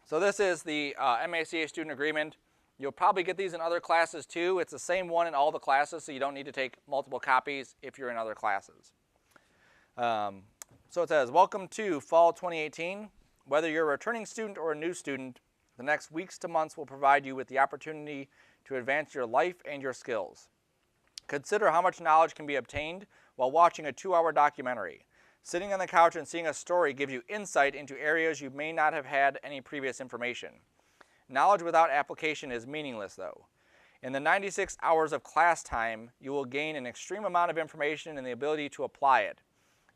[SPEAKER 1] So this is the MACA student agreement. You'll probably get these in other classes too. It's the same one in all the classes, so you don't need to take multiple copies if you're in other classes. So it says, welcome to fall 2018. Whether you're a returning student or a new student, the next weeks to months will provide you with the opportunity to advance your life and your skills. Consider how much knowledge can be obtained while watching a 2-hour documentary. Sitting on the couch and seeing a story gives you insight into areas you may not have had any previous information. Knowledge without application is meaningless, though. In the 96 hours of class time, you will gain an extreme amount of information and the ability to apply it.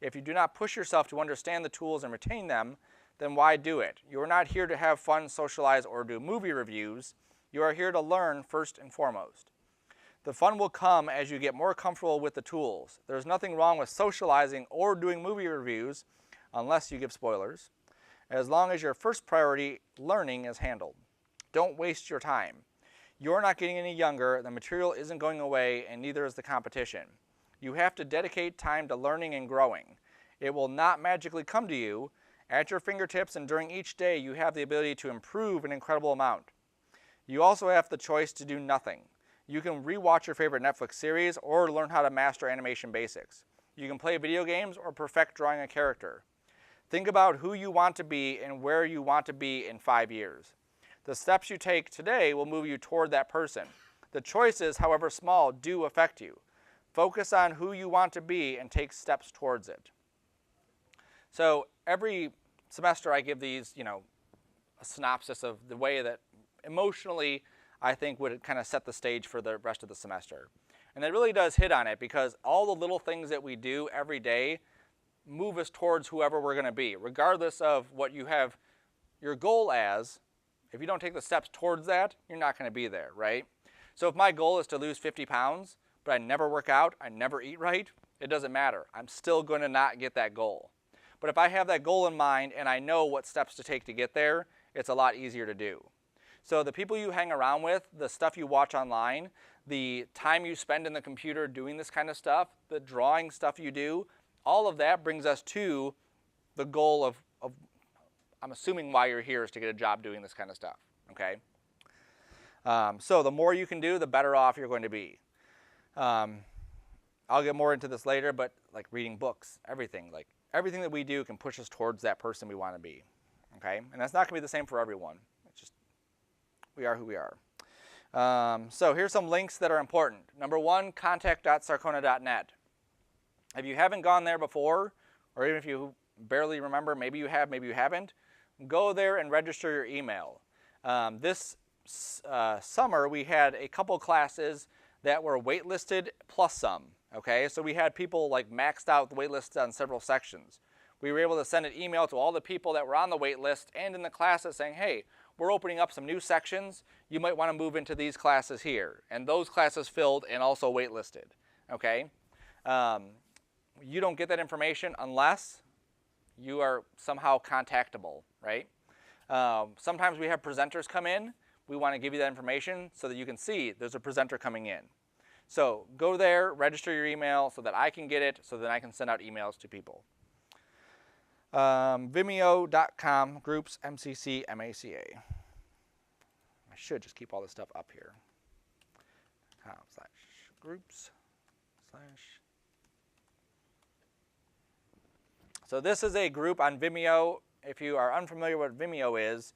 [SPEAKER 1] If you do not push yourself to understand the tools and retain them, then why do it? You are not here to have fun, socialize, or do movie reviews. You are here to learn first and foremost. The fun will come as you get more comfortable with the tools. There's nothing wrong with socializing or doing movie reviews, unless you give spoilers, as long as your first priority, learning, is handled. Don't waste your time. You're not getting any younger, the material isn't going away, and neither is the competition. You have to dedicate time to learning and growing. It will not magically come to you. At your fingertips and during each day, you have the ability to improve an incredible amount. You also have the choice to do nothing. You can rewatch your favorite Netflix series or learn how to master animation basics. You can play video games or perfect drawing a character. Think about who you want to be and where you want to be in 5 years. The steps you take today will move you toward that person. The choices, however small, do affect you. Focus on who you want to be and take steps towards it. So every semester I give these, a synopsis of the way that emotionally I think would kind of set the stage for the rest of the semester. And it really does hit on it because all the little things that we do every day move us towards whoever we're going to be, regardless of what you have your goal as. If you don't take the steps towards that, you're not going to be there, right? So if my goal is to lose 50 pounds, but I never work out, I never eat right, it doesn't matter. I'm still going to not get that goal. But if I have that goal in mind and I know what steps to take to get there, it's a lot easier to do. So the people you hang around with, the stuff you watch online, the time you spend in the computer doing this kind of stuff, the drawing stuff you do, all of that brings us to the goal of I'm assuming why you're here is to get a job doing this kind of stuff, okay? So the more you can do, the better off you're going to be. I'll get more into this later, but like reading books, everything that we do can push us towards that person we want to be. Okay, and that's not going to be the same for everyone. It's just we are who we are. So here's some links that are important. Number one, contact.sarcona.net. If you haven't gone there before, or even if you barely remember, maybe you have, maybe you haven't, go there and register your email. This summer we had a couple classes that were waitlisted plus some. Okay, so we had people like maxed out the wait list on several sections. We were able to send an email to all the people that were on the wait list and in the classes saying, hey, we're opening up some new sections. You might want to move into these classes here. And those classes filled and also waitlisted. Okay, you don't get that information unless you are somehow contactable, right? Sometimes we have presenters come in. We want to give you that information so that you can see there's a presenter coming in. So go there, register your email so that I can get it, so that I can send out emails to people. Vimeo.com, groups, MCC, MACA. I should just keep all this stuff up here. /groups/ So this is a group on Vimeo. If you are unfamiliar with what Vimeo is,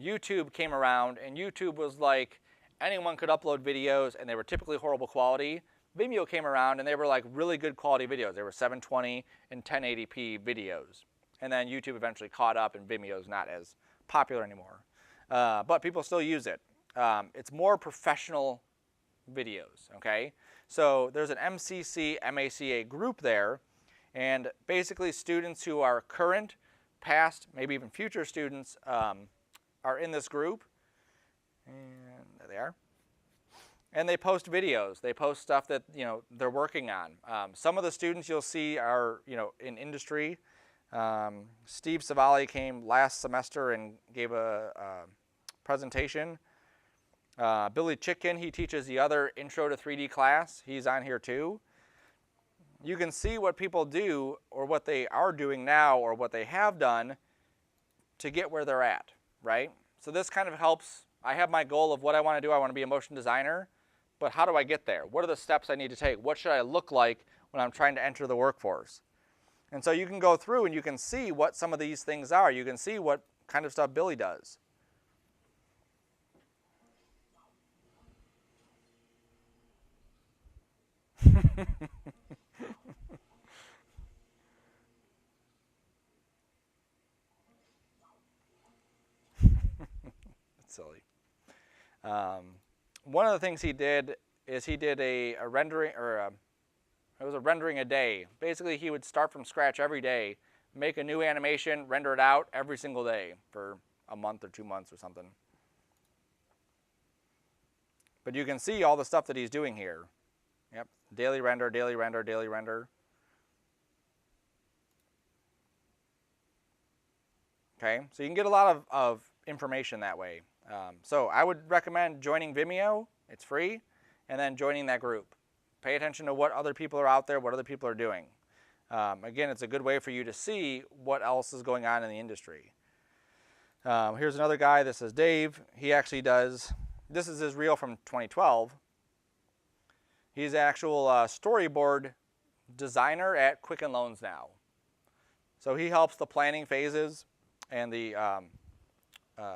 [SPEAKER 1] YouTube came around and YouTube was like, anyone could upload videos and they were typically horrible quality. Vimeo came around and they were like really good quality videos. They were 720 and 1080p videos. And then YouTube eventually caught up and Vimeo's not as popular anymore. But people still use it. It's more professional videos, okay? So there's an MCC, MACA group there, and basically students who are current, past, maybe even future students are in this group. And there they are. And they post videos. They post stuff that they're working on. Some of the students you'll see are in industry. Steve Savali came last semester and gave a presentation. Billy Chicken, he teaches the other Intro to 3D class. He's on here too. You can see what people do or what they are doing now or what they have done to get where they're at, right? So this kind of helps. I have my goal of what I want to do. I want to be a motion designer, but how do I get there? What are the steps I need to take? What should I look like when I'm trying to enter the workforce? And so you can go through and you can see what some of these things are. You can see what kind of stuff Billy does. That's silly. One of the things he did is he did a rendering, or it was a rendering a day. Basically, he would start from scratch every day, make a new animation, render it out every single day for a month or 2 months or something. But you can see all the stuff that he's doing here. Yep, daily render, daily render, daily render. Okay, so you can get a lot of information that way. So I would recommend joining Vimeo. It's free. And then joining that group. Pay attention to what other people are out there, what other people are doing. Again, it's a good way for you to see what else is going on in the industry. Here's another guy. This is Dave. He actually does, this is his reel from 2012. He's an actual storyboard designer at Quicken Loans now. So he helps the planning phases and the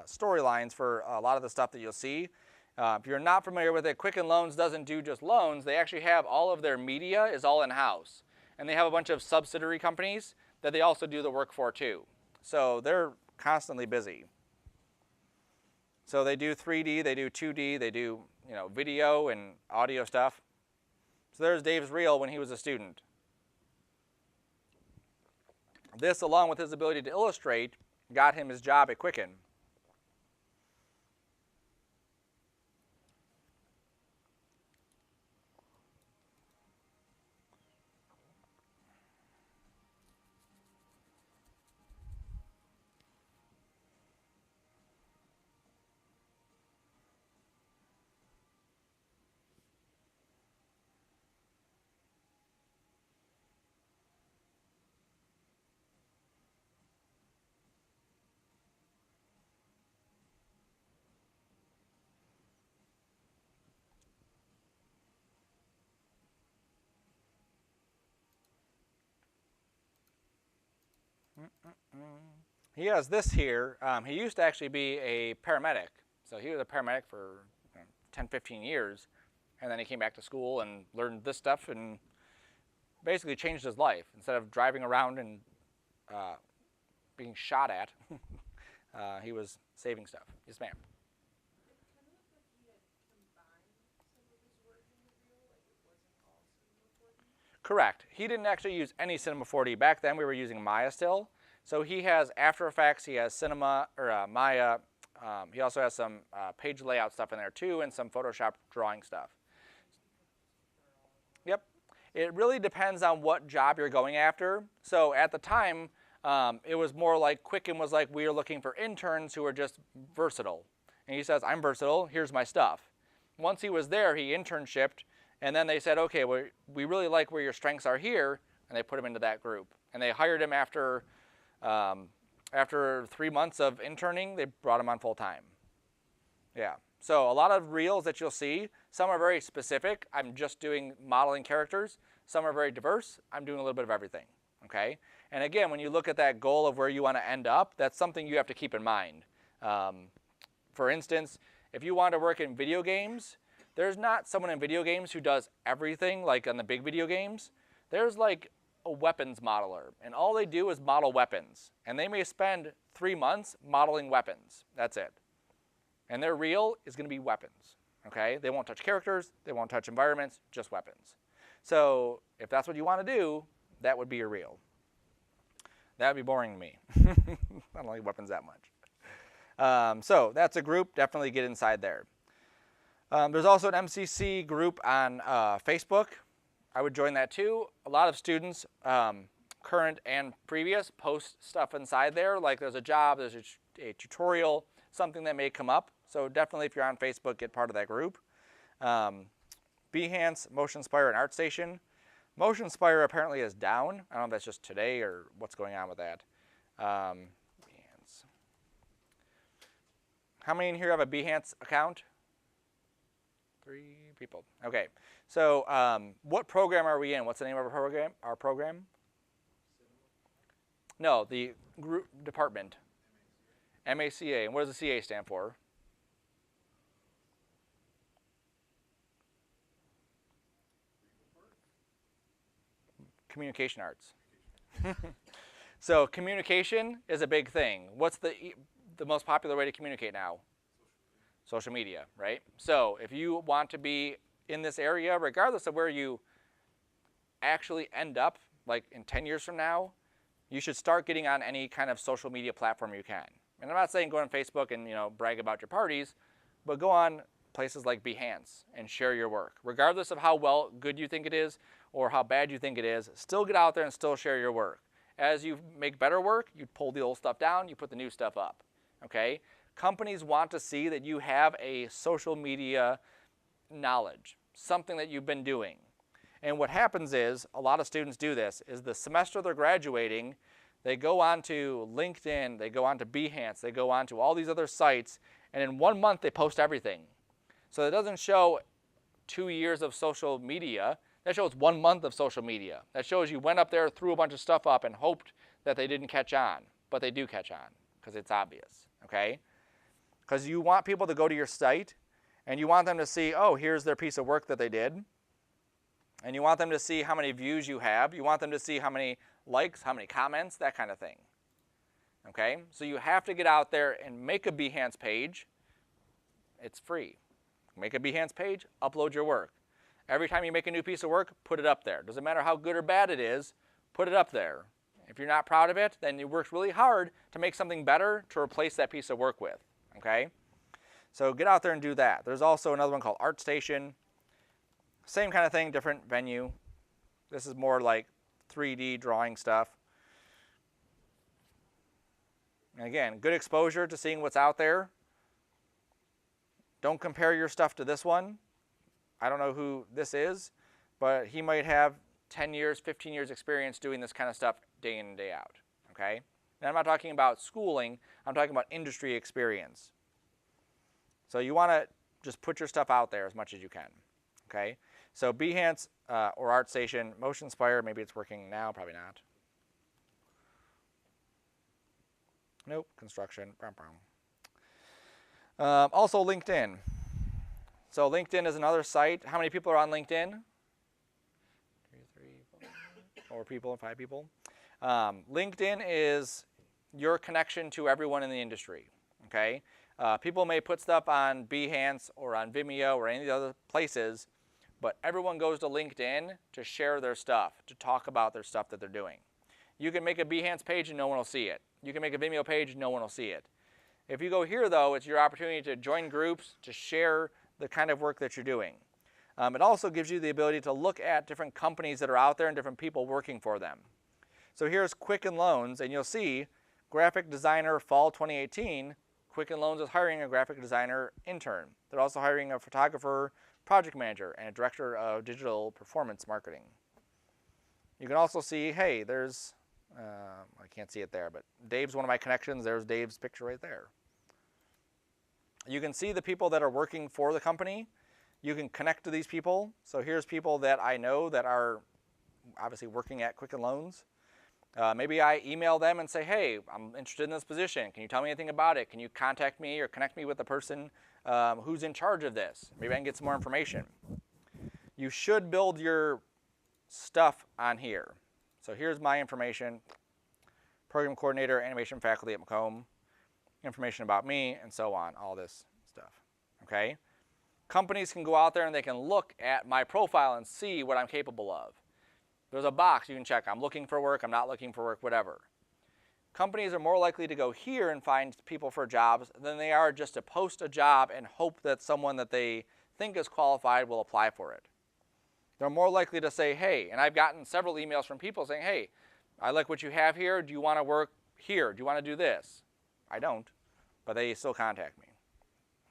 [SPEAKER 1] storylines for a lot of the stuff that you'll see. If you're not familiar with it, Quicken Loans doesn't do just loans. They actually have all of their media is all in-house. And they have a bunch of subsidiary companies that they also do the work for too. So they're constantly busy. So they do 3D, they do 2D, they do video and audio stuff. So there's Dave's reel when he was a student. This, along with his ability to illustrate, got him his job at Quicken. He has this here. He used to actually be a paramedic. So he was a paramedic for 10, 15 years. And then he came back to school and learned this stuff and basically changed his life. Instead of driving around and being shot at, he was saving stuff. Yes, ma'am.
[SPEAKER 2] It kind of looked like he had combined some of his work in the reel, like it wasn't all Cinema 4D.
[SPEAKER 1] Correct. He didn't actually use any Cinema 4D. Back then we were using Maya still. So he has After Effects, he has Cinema, or Maya. He also has some page layout stuff in there too, and some Photoshop drawing stuff. Yep. It really depends on what job you're going after. So at the time, it was more like Quicken was like, we are looking for interns who are just versatile. And he says, I'm versatile, here's my stuff. Once he was there, he internshipped, and then they said, okay, well, we really like where your strengths are here, and they put him into that group. And they hired him after 3 months of interning, they brought him on full time. Yeah. So a lot of reels that you'll see, some are very specific. I'm just doing modeling characters. Some are very diverse. I'm doing a little bit of everything. Okay. And again, when you look at that goal of where you want to end up, that's something you have to keep in mind. For instance, if you want to work in video games, there's not someone in video games who does everything like on the big video games. There's like a weapons modeler, and all they do is model weapons. And they may spend 3 months modeling weapons. That's it. And their reel is going to be weapons. Okay? They won't touch characters, they won't touch environments, just weapons. So if that's what you want to do, that would be your reel. That would be boring to me. I don't like weapons that much. So that's a group. Definitely get inside there. There's also an MCC group on Facebook. I would join that too. A lot of students, current and previous, post stuff inside there. Like there's a job, there's a tutorial, something that may come up. So definitely if you're on Facebook, get part of that group. Behance, MotionSpire, and ArtStation. MotionSpire apparently is down. I don't know if that's just today or what's going on with that. Behance. How many in here have a Behance account? 3 people. Okay. So what program are we in? What's the name of our program? No, the group department. MACA. And what does the CA stand for? Communication arts. So communication is a big thing. What's the most popular way to communicate now? Social media, right? So if you want to be in this area, regardless of where you actually end up, like in 10 years from now, you should start getting on any kind of social media platform you can. And I'm not saying go on Facebook and brag about your parties, but go on places like Behance and share your work. Regardless of how good you think it is or how bad you think it is, still get out there and still share your work. As you make better work, you pull the old stuff down, you put the new stuff up. Okay? Companies want to see that you have a social media knowledge, something that you've been doing. And what happens is, a lot of students do this, is the semester they're graduating, they go on to LinkedIn, they go on to Behance, they go on to all these other sites, and in 1 month they post everything. So it doesn't show 2 years of social media, that shows 1 month of social media. That shows you went up there, threw a bunch of stuff up, and hoped that they didn't catch on. But they do catch on, because it's obvious, okay? Because you want people to go to your site, and you want them to see, oh, here's their piece of work that they did. And you want them to see how many views you have. You want them to see how many likes, how many comments, that kind of thing. Okay? So you have to get out there and make a Behance page. It's free. Make a Behance page, upload your work. Every time you make a new piece of work, put it up there. Doesn't matter how good or bad it is, put it up there. If you're not proud of it, then you worked really hard to make something better to replace that piece of work with. Okay? So get out there and do that. There's also another one called ArtStation. Same kind of thing, different venue. This is more like 3D drawing stuff. And again, good exposure to seeing what's out there. Don't compare your stuff to this one. I don't know who this is, but he might have 10 years, 15 years experience doing this kind of stuff day in and day out. Okay? And I'm not talking about schooling, I'm talking about industry experience. So you want to just put your stuff out there as much as you can. Okay? So Behance or ArtStation, MotionSpire, maybe it's working now, probably not. Nope, construction. Also LinkedIn. So LinkedIn is another site. How many people are on LinkedIn? 2, 3, 4 people, 5 people. LinkedIn is your connection to everyone in the industry. Okay. People may put stuff on Behance or on Vimeo or any of the other places, but everyone goes to LinkedIn to share their stuff, to talk about their stuff that they're doing. You can make a Behance page and no one will see it. You can make a Vimeo page and no one will see it. If you go here, though, it's your opportunity to join groups, to share the kind of work that you're doing. It also gives you the ability to look at different companies that are out there and different people working for them. So here's Quicken Loans, and you'll see graphic designer fall 2018. Quicken Loans is hiring a graphic designer intern. They're also hiring a photographer, project manager, and a director of digital performance marketing. You can also see, hey, there's, I can't see it there, but Dave's one of my connections. There's Dave's picture right there. You can see the people that are working for the company. You can connect to these people. So here's people that I know that are obviously working at Quicken Loans. Maybe I email them and say, hey, I'm interested in this position. Can you tell me anything about it? Can you contact me or connect me with the person who's in charge of this? Maybe I can get some more information. You should build your stuff on here. So here's my information. Program coordinator, animation faculty at Macomb. Information about me, and so on, all this stuff. Okay? Companies can go out there and they can look at my profile and see what I'm capable of. There's a box you can check. I'm looking for work, I'm not looking for work, whatever. Companies are more likely to go here and find people for jobs than they are just to post a job and hope that someone that they think is qualified will apply for it. They're more likely to say, hey, and I've gotten several emails from people saying, hey, I like what you have here. Do you want to work here? Do you want to do this? I don't, but they still contact me.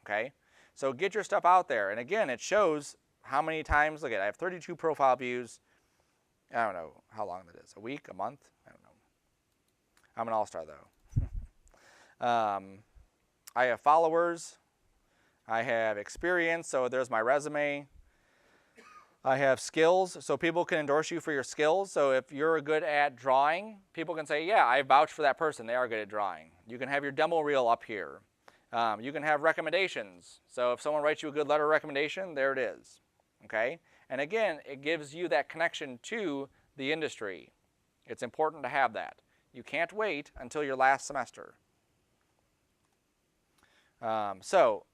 [SPEAKER 1] Okay? So get your stuff out there. And again, it shows how many times, look at it, I have 32 profile views. I don't know how long that is. A week, a month? I don't know. I'm an all-star, though. I have followers. I have experience, so there's my resume. I have skills, so people can endorse you for your skills. So if you're good at drawing, people can say, yeah, I vouch for that person. They are good at drawing. You can have your demo reel up here. You can have recommendations. So if someone writes you a good letter of recommendation, there it is. Okay? And again, it gives you that connection to the industry. It's important to have that. You can't wait until your last semester. So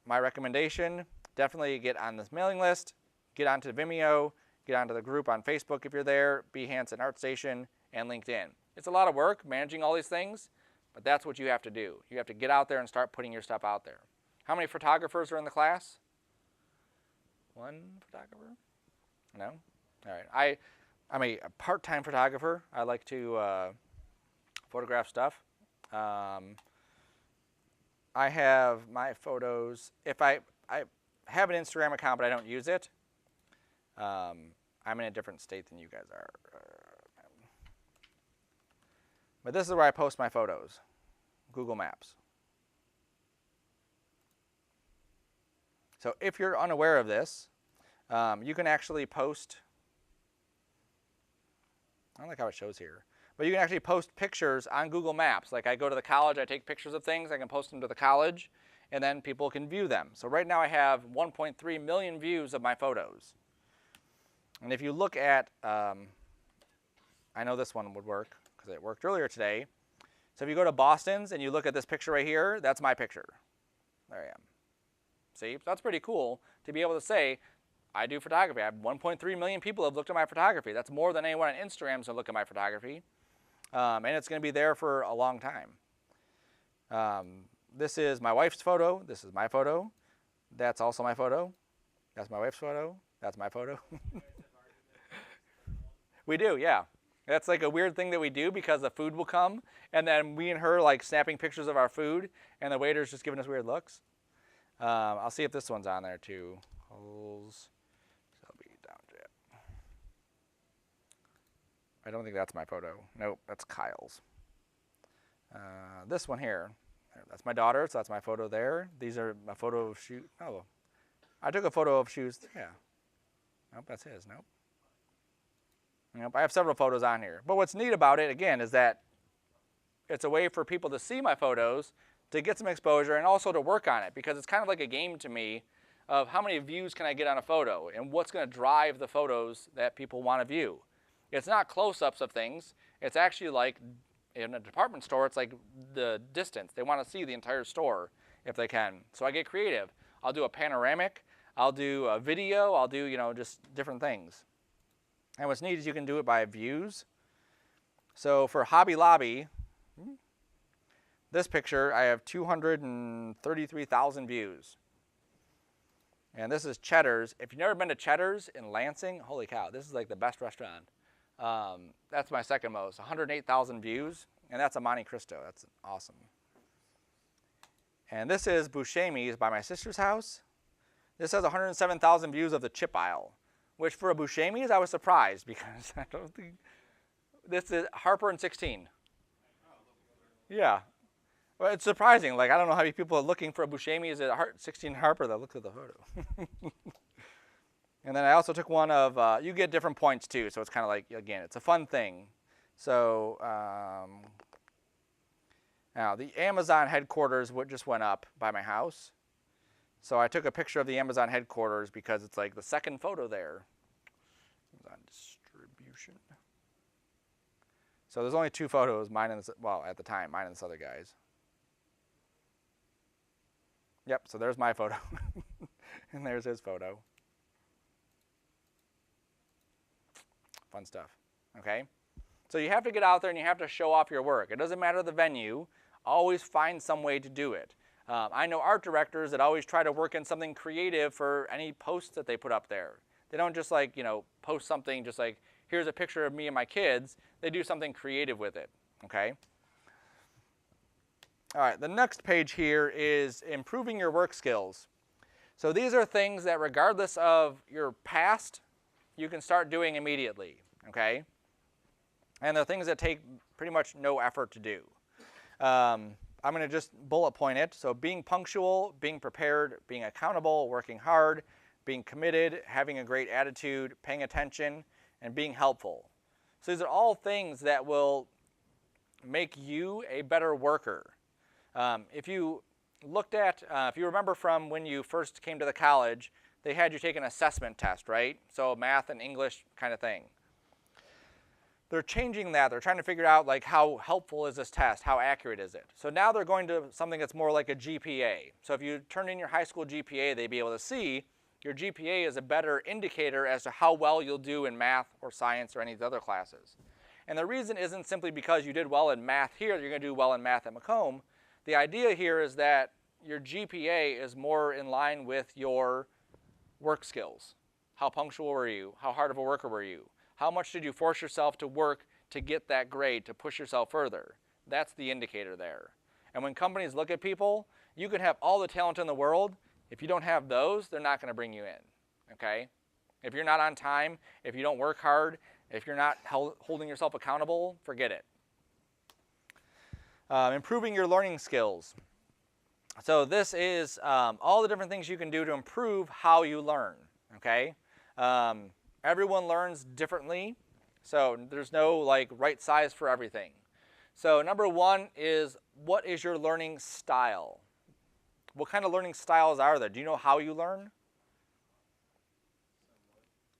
[SPEAKER 1] my recommendation, definitely get on this mailing list. Get onto Vimeo, get onto the group on Facebook if you're there, Behance and ArtStation, and LinkedIn. It's a lot of work managing all these things, but that's what you have to do. You have to get out there and start putting your stuff out there. How many photographers are in the class? One photographer? No? All right. I'm a part-time photographer. I like to photograph stuff. I have my photos. If I have an Instagram account, but I don't use it, I'm in a different state than you guys are. But this is where I post my photos. Google Maps. So if you're unaware of this, you can actually post, I don't like how it shows here, but you can actually post pictures on Google Maps. Like I go to the college, I take pictures of things, I can post them to the college, and then people can view them. So right now I have 1.3 million views of my photos. And if you look at, I know this one would work because it worked earlier today. So if you go to Boston's and you look at this picture right here, that's my picture. There I am. See, so that's pretty cool to be able to say, I do photography. I have 1.3 million people have looked at my photography. That's more than anyone on Instagram is going to look at my photography. And it's going to be there for a long time. This is my wife's photo. This is my photo. That's also my photo. That's my wife's photo. That's my photo. We do, yeah. That's like a weird thing that we do because the food will come, and then we and her like snapping pictures of our food, and the waiter's just giving us weird looks. I'll see if this one's on there too. Holes. I don't think that's my photo. Nope, that's Kyle's. This one here, that's my daughter, so that's my photo there. These are a photo of shoes. Oh, I took a photo of shoes. Yeah. Nope, that's his. Nope. Nope, I have several photos on here. But what's neat about it, again, is that it's a way for people to see my photos, to get some exposure, and also to work on it, because it's kind of like a game to me of how many views can I get on a photo and what's going to drive the photos that people want to view. It's not close-ups of things. It's actually like in a department store, it's like the distance. They want to see the entire store if they can. So I get creative. I'll do a panoramic. I'll do a video. I'll do, just different things. And what's neat is you can do it by views. So for Hobby Lobby, this picture, I have 233,000 views. And this is Cheddar's. If you've never been to Cheddar's in Lansing, holy cow, this is like the best restaurant. That's my second most, 108,000 views, and that's a Monte Cristo. That's awesome. And this is Buscemi's by my sister's house. This has 107,000 views of the chip aisle, which for a Buscemi's, I was surprised because I don't think, this is Harper and 16. Yeah. Well, it's surprising. Like, I don't know how many people are looking for a Buscemi's at 16 Harper that looked at the photo. And then I also took one of, you get different points too, so it's kind of like, again, it's a fun thing. So now the Amazon headquarters just went up by my house. So I took a picture of the Amazon headquarters because it's like the second photo there. Amazon distribution. So there's only 2 photos, mine and this, well, at the time, mine and this other guy's. Yep, so there's my photo. And there's his photo. Fun stuff, okay? So you have to get out there and you have to show off your work. It doesn't matter the venue. Always find some way to do it. I know art directors that always try to work in something creative for any posts that they put up there. They don't just like, post something just like, here's a picture of me and my kids. They do something creative with it, okay? All right, the next page here is improving your work skills. So these are things that regardless of your past, you can start doing immediately, okay? And they're things that take pretty much no effort to do. I'm going to just bullet point it. So being punctual, being prepared, being accountable, working hard, being committed, having a great attitude, paying attention, and being helpful. So these are all things that will make you a better worker. If you looked at, if you remember from when you first came to the college, they had you take an assessment test, right? So math and English kind of thing. They're changing that. They're trying to figure out like how helpful is this test? How accurate is it? So now they're going to something that's more like a GPA. So if you turn in your high school GPA, they'd be able to see your GPA is a better indicator as to how well you'll do in math or science or any of the other classes. And the reason isn't simply because you did well in math here, you're going to do well in math at Macomb. The idea here is that your GPA is more in line with your work skills. How punctual were you? How hard of a worker were you? How much did you force yourself to work to get that grade, to push yourself further? That's the indicator there. And when companies look at people, you can have all the talent in the world. If you don't have those, they're not going to bring you in, okay? If you're not on time, if you don't work hard, if you're not holding yourself accountable, forget it. Improving your learning skills. So this is all the different things you can do to improve how you learn, okay? Everyone learns differently, so there's no like right size for everything. So number one is, what is your learning style? What kind of learning styles are there? Do you know how you learn?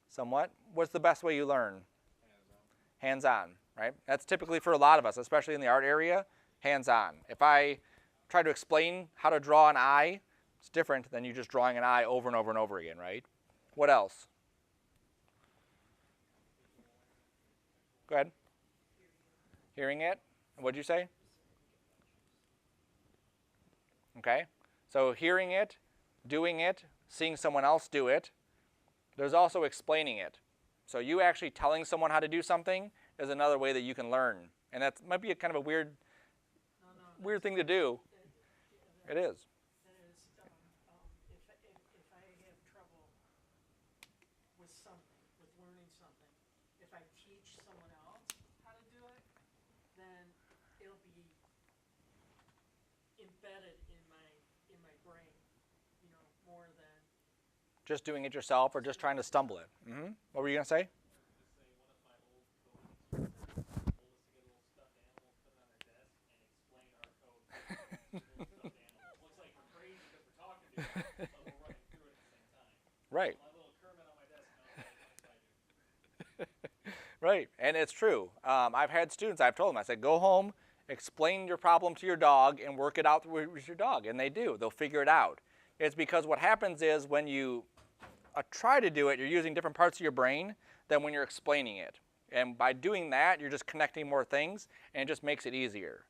[SPEAKER 1] Somewhat. What's the best way you learn? Hands-on, right? That's typically for a lot of us, especially in the art area, hands-on. If I try to explain how to draw an eye, it's different than you just drawing an eye over and over and over again, right? What else? Go ahead. Hearing it. What'd you say? Okay. So hearing it, doing it, seeing someone else do it. There's also explaining it. So you actually telling someone how to do something is another way that you can learn. And that might be a kind of a weird thing to do. It is.
[SPEAKER 2] That is, if I have trouble with something, with learning something, if I teach someone else how to do it, then it'll be embedded in my brain, more than.
[SPEAKER 1] Just doing it yourself or just trying to stumble it. Mm-hmm. What were you going to say? Right.
[SPEAKER 3] My little Kermit on my desk knows what I do.
[SPEAKER 1] Right, and it's true. I've had students, I've told them, I said, go home, explain your problem to your dog, and work it out with your dog. And they do. They'll figure it out. It's because what happens is when you try to do it, you're using different parts of your brain than when you're explaining it. And by doing that, you're just connecting more things, and it just makes it easier.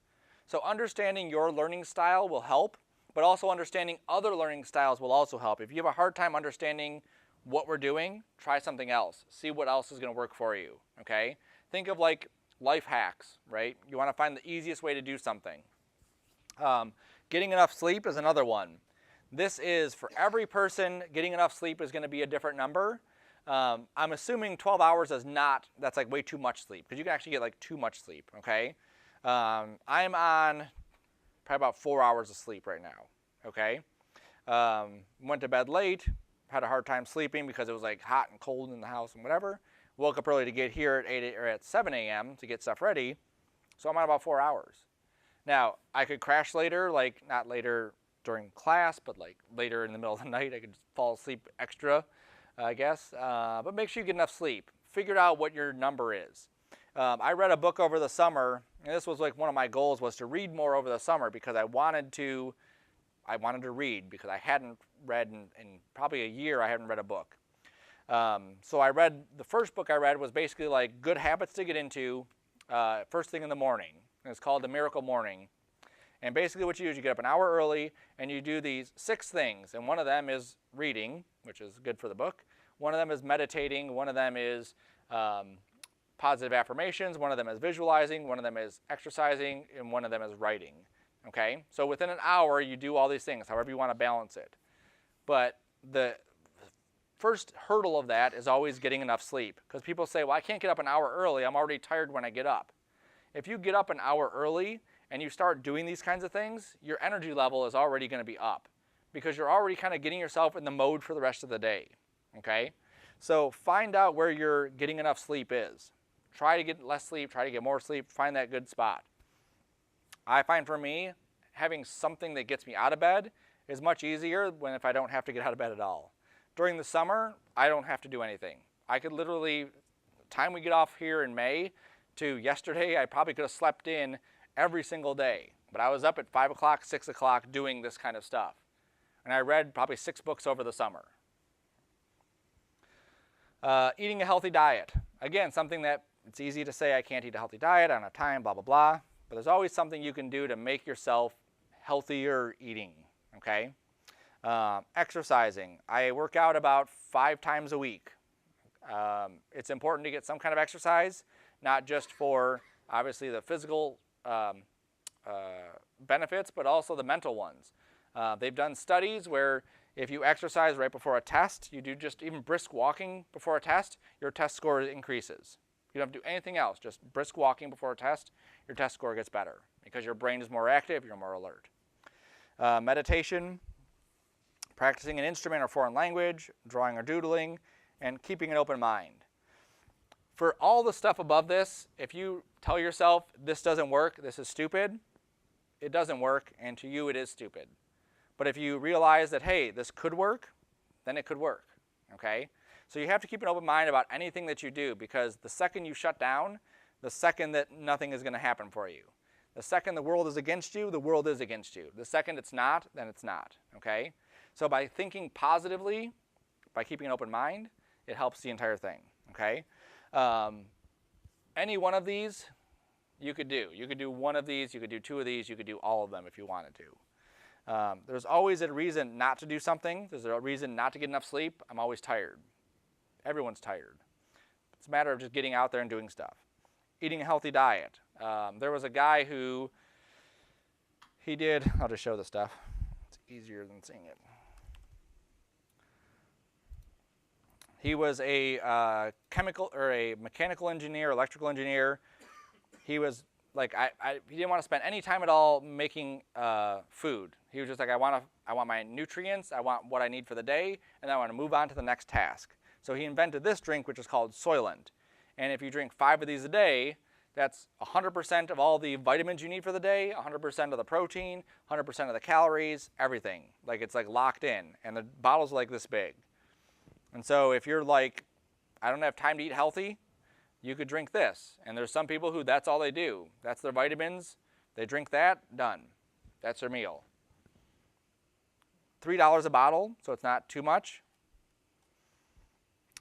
[SPEAKER 1] So understanding your learning style will help, but also understanding other learning styles will also help. If you have a hard time understanding what we're doing, try something else. See what else is going to work for you, okay? Think of like life hacks, right? You want to find the easiest way to do something. Getting enough sleep is another one. This is, for every person, getting enough sleep is going to be a different number. I'm assuming 12 hours is not, that's like way too much sleep, because you can actually get like too much sleep, okay? I'm on probably about 4 hours of sleep right now, okay? Went to bed late, had a hard time sleeping because it was like hot and cold in the house and whatever. Woke up early to get here at 8 or at 7 a.m. to get stuff ready, so I'm on about 4 hours. Now, I could crash later, like not later during class, but like later in the middle of the night. I could just fall asleep extra, I guess. But make sure you get enough sleep. Figure out what your number is. I read a book over the summer, and this was like one of my goals was to read more over the summer because I wanted to read because I hadn't read in probably a year. I hadn't read a book. So I read, the first book I read was basically like good habits to get into first thing in the morning. And it's called The Miracle Morning. And basically what you do is you get up an hour early and you do these 6 things. And one of them is reading, which is good for the book. One of them is meditating. One of them is positive affirmations. One of them is visualizing. One of them is exercising. And one of them is writing. Okay? So within an hour, you do all these things, however you want to balance it. But the first hurdle of that is always getting enough sleep. Because people say, well, I can't get up an hour early. I'm already tired when I get up. If you get up an hour early and you start doing these kinds of things, your energy level is already going to be up because you're already kind of getting yourself in the mode for the rest of the day, okay? So find out where your getting enough sleep is. Try to get less sleep, try to get more sleep, find that good spot. I find for me, having something that gets me out of bed is much easier when if I don't have to get out of bed at all. During the summer, I don't have to do anything. I could literally, time we get off here in May to yesterday, I probably could have slept in every single day. But I was up at 5 o'clock, 6 o'clock doing this kind of stuff. And I read probably 6 books over the summer. Eating a healthy diet. Again, something that it's easy to say I can't eat a healthy diet, I don't have time, blah, blah, blah. But there's always something you can do to make yourself healthier eating, okay? Exercising. I work out about 5 times a week. It's important to get some kind of exercise, not just for obviously the physical benefits, but also the mental ones. They've done studies where if you exercise right before a test, you do just even brisk walking before a test, your test score increases. You don't have to do anything else, just brisk walking before a test, your test score gets better because your brain is more active, you're more alert. Meditation, practicing an instrument or foreign language, drawing or doodling, and keeping an open mind. For all the stuff above this, if you tell yourself this doesn't work, this is stupid, it doesn't work, and to you it is stupid. But if you realize that, hey, this could work, then it could work, okay? So you have to keep an open mind about anything that you do because the second you shut down, the second that nothing is going to happen for you. The second the world is against you, the world is against you. The second it's not, then it's not, okay? So by thinking positively, by keeping an open mind, it helps the entire thing, okay? Any one of these you could do. You could do one of these, you could do 2 of these, you could do all of them if you wanted to. There's always a reason not to do something. There's a reason not to get enough sleep. I'm always tired. Everyone's tired. It's a matter of just getting out there and doing stuff. Eating a healthy diet. There was a guy who, I'll just show the stuff. It's easier than seeing it. He was a chemical or a mechanical engineer, electrical engineer. He was like, he didn't want to spend any time at all making food. He was just like, I want my nutrients, I want what I need for the day, and I want to move on to the next task. So he invented this drink, which is called Soylent. And if you drink 5 of these a day, that's 100% of all the vitamins you need for the day, 100% of the protein, 100% of the calories, everything. Like it's like locked in. And the bottle's like this big. And so if you're like, I don't have time to eat healthy, you could drink this. And there's some people who that's all they do. That's their vitamins. They drink that, done. That's their meal. $3 a bottle, so it's not too much.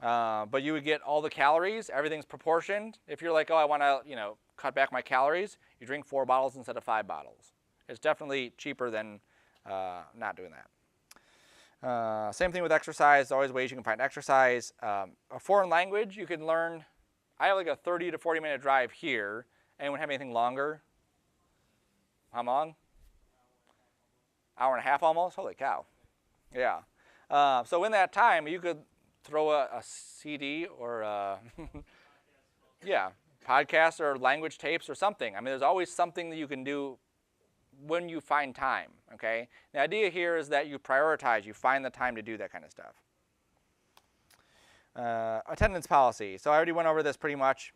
[SPEAKER 1] But you would get all the calories. Everything's proportioned. If you're like, oh, I want to, cut back my calories, you drink 4 bottles instead of 5 bottles. It's definitely cheaper than not doing that. Same thing with exercise. There's always ways you can find exercise. A foreign language you can learn. I have like a 30 to 40 minute drive here. Anyone have anything longer? How long? Hour and a half almost? Holy cow. Yeah. So in that time, you could throw a CD or yeah, podcast or language tapes or something. I mean, there's always something that you can do when you find time, okay? The idea here is that you prioritize, you find the time to do that kind of stuff. Attendance policy. So I already went over this pretty much.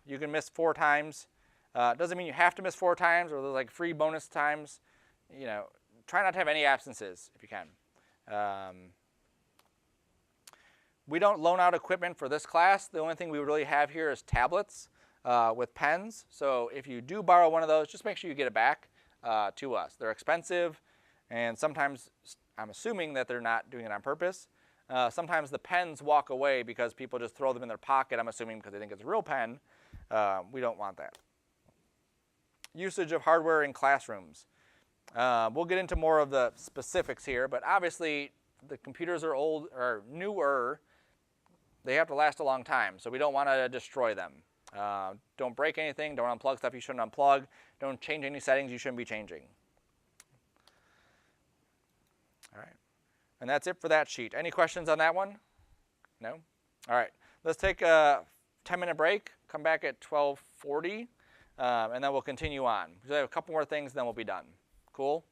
[SPEAKER 1] You can miss 4 times. Doesn't mean you have to miss 4 times, or there's like free bonus times. Try not to have any absences if you can. We don't loan out equipment for this class. The only thing we really have here is tablets with pens. So if you do borrow one of those, just make sure you get it back to us. They're expensive, and sometimes I'm assuming that they're not doing it on purpose. Sometimes the pens walk away because people just throw them in their pocket, I'm assuming because they think it's a real pen. We don't want that. Usage of hardware in classrooms. We'll get into more of the specifics here, but obviously the computers are old or newer. They have to last a long time, so we don't want to destroy them. Don't break anything. Don't unplug stuff you shouldn't unplug. Don't change any settings you shouldn't be changing. All right. And that's it for that sheet. Any questions on that one? No? All right. Let's take a 10-minute break. Come back at 12:40, and then we'll continue on. We have a couple more things, and then we'll be done. Cool?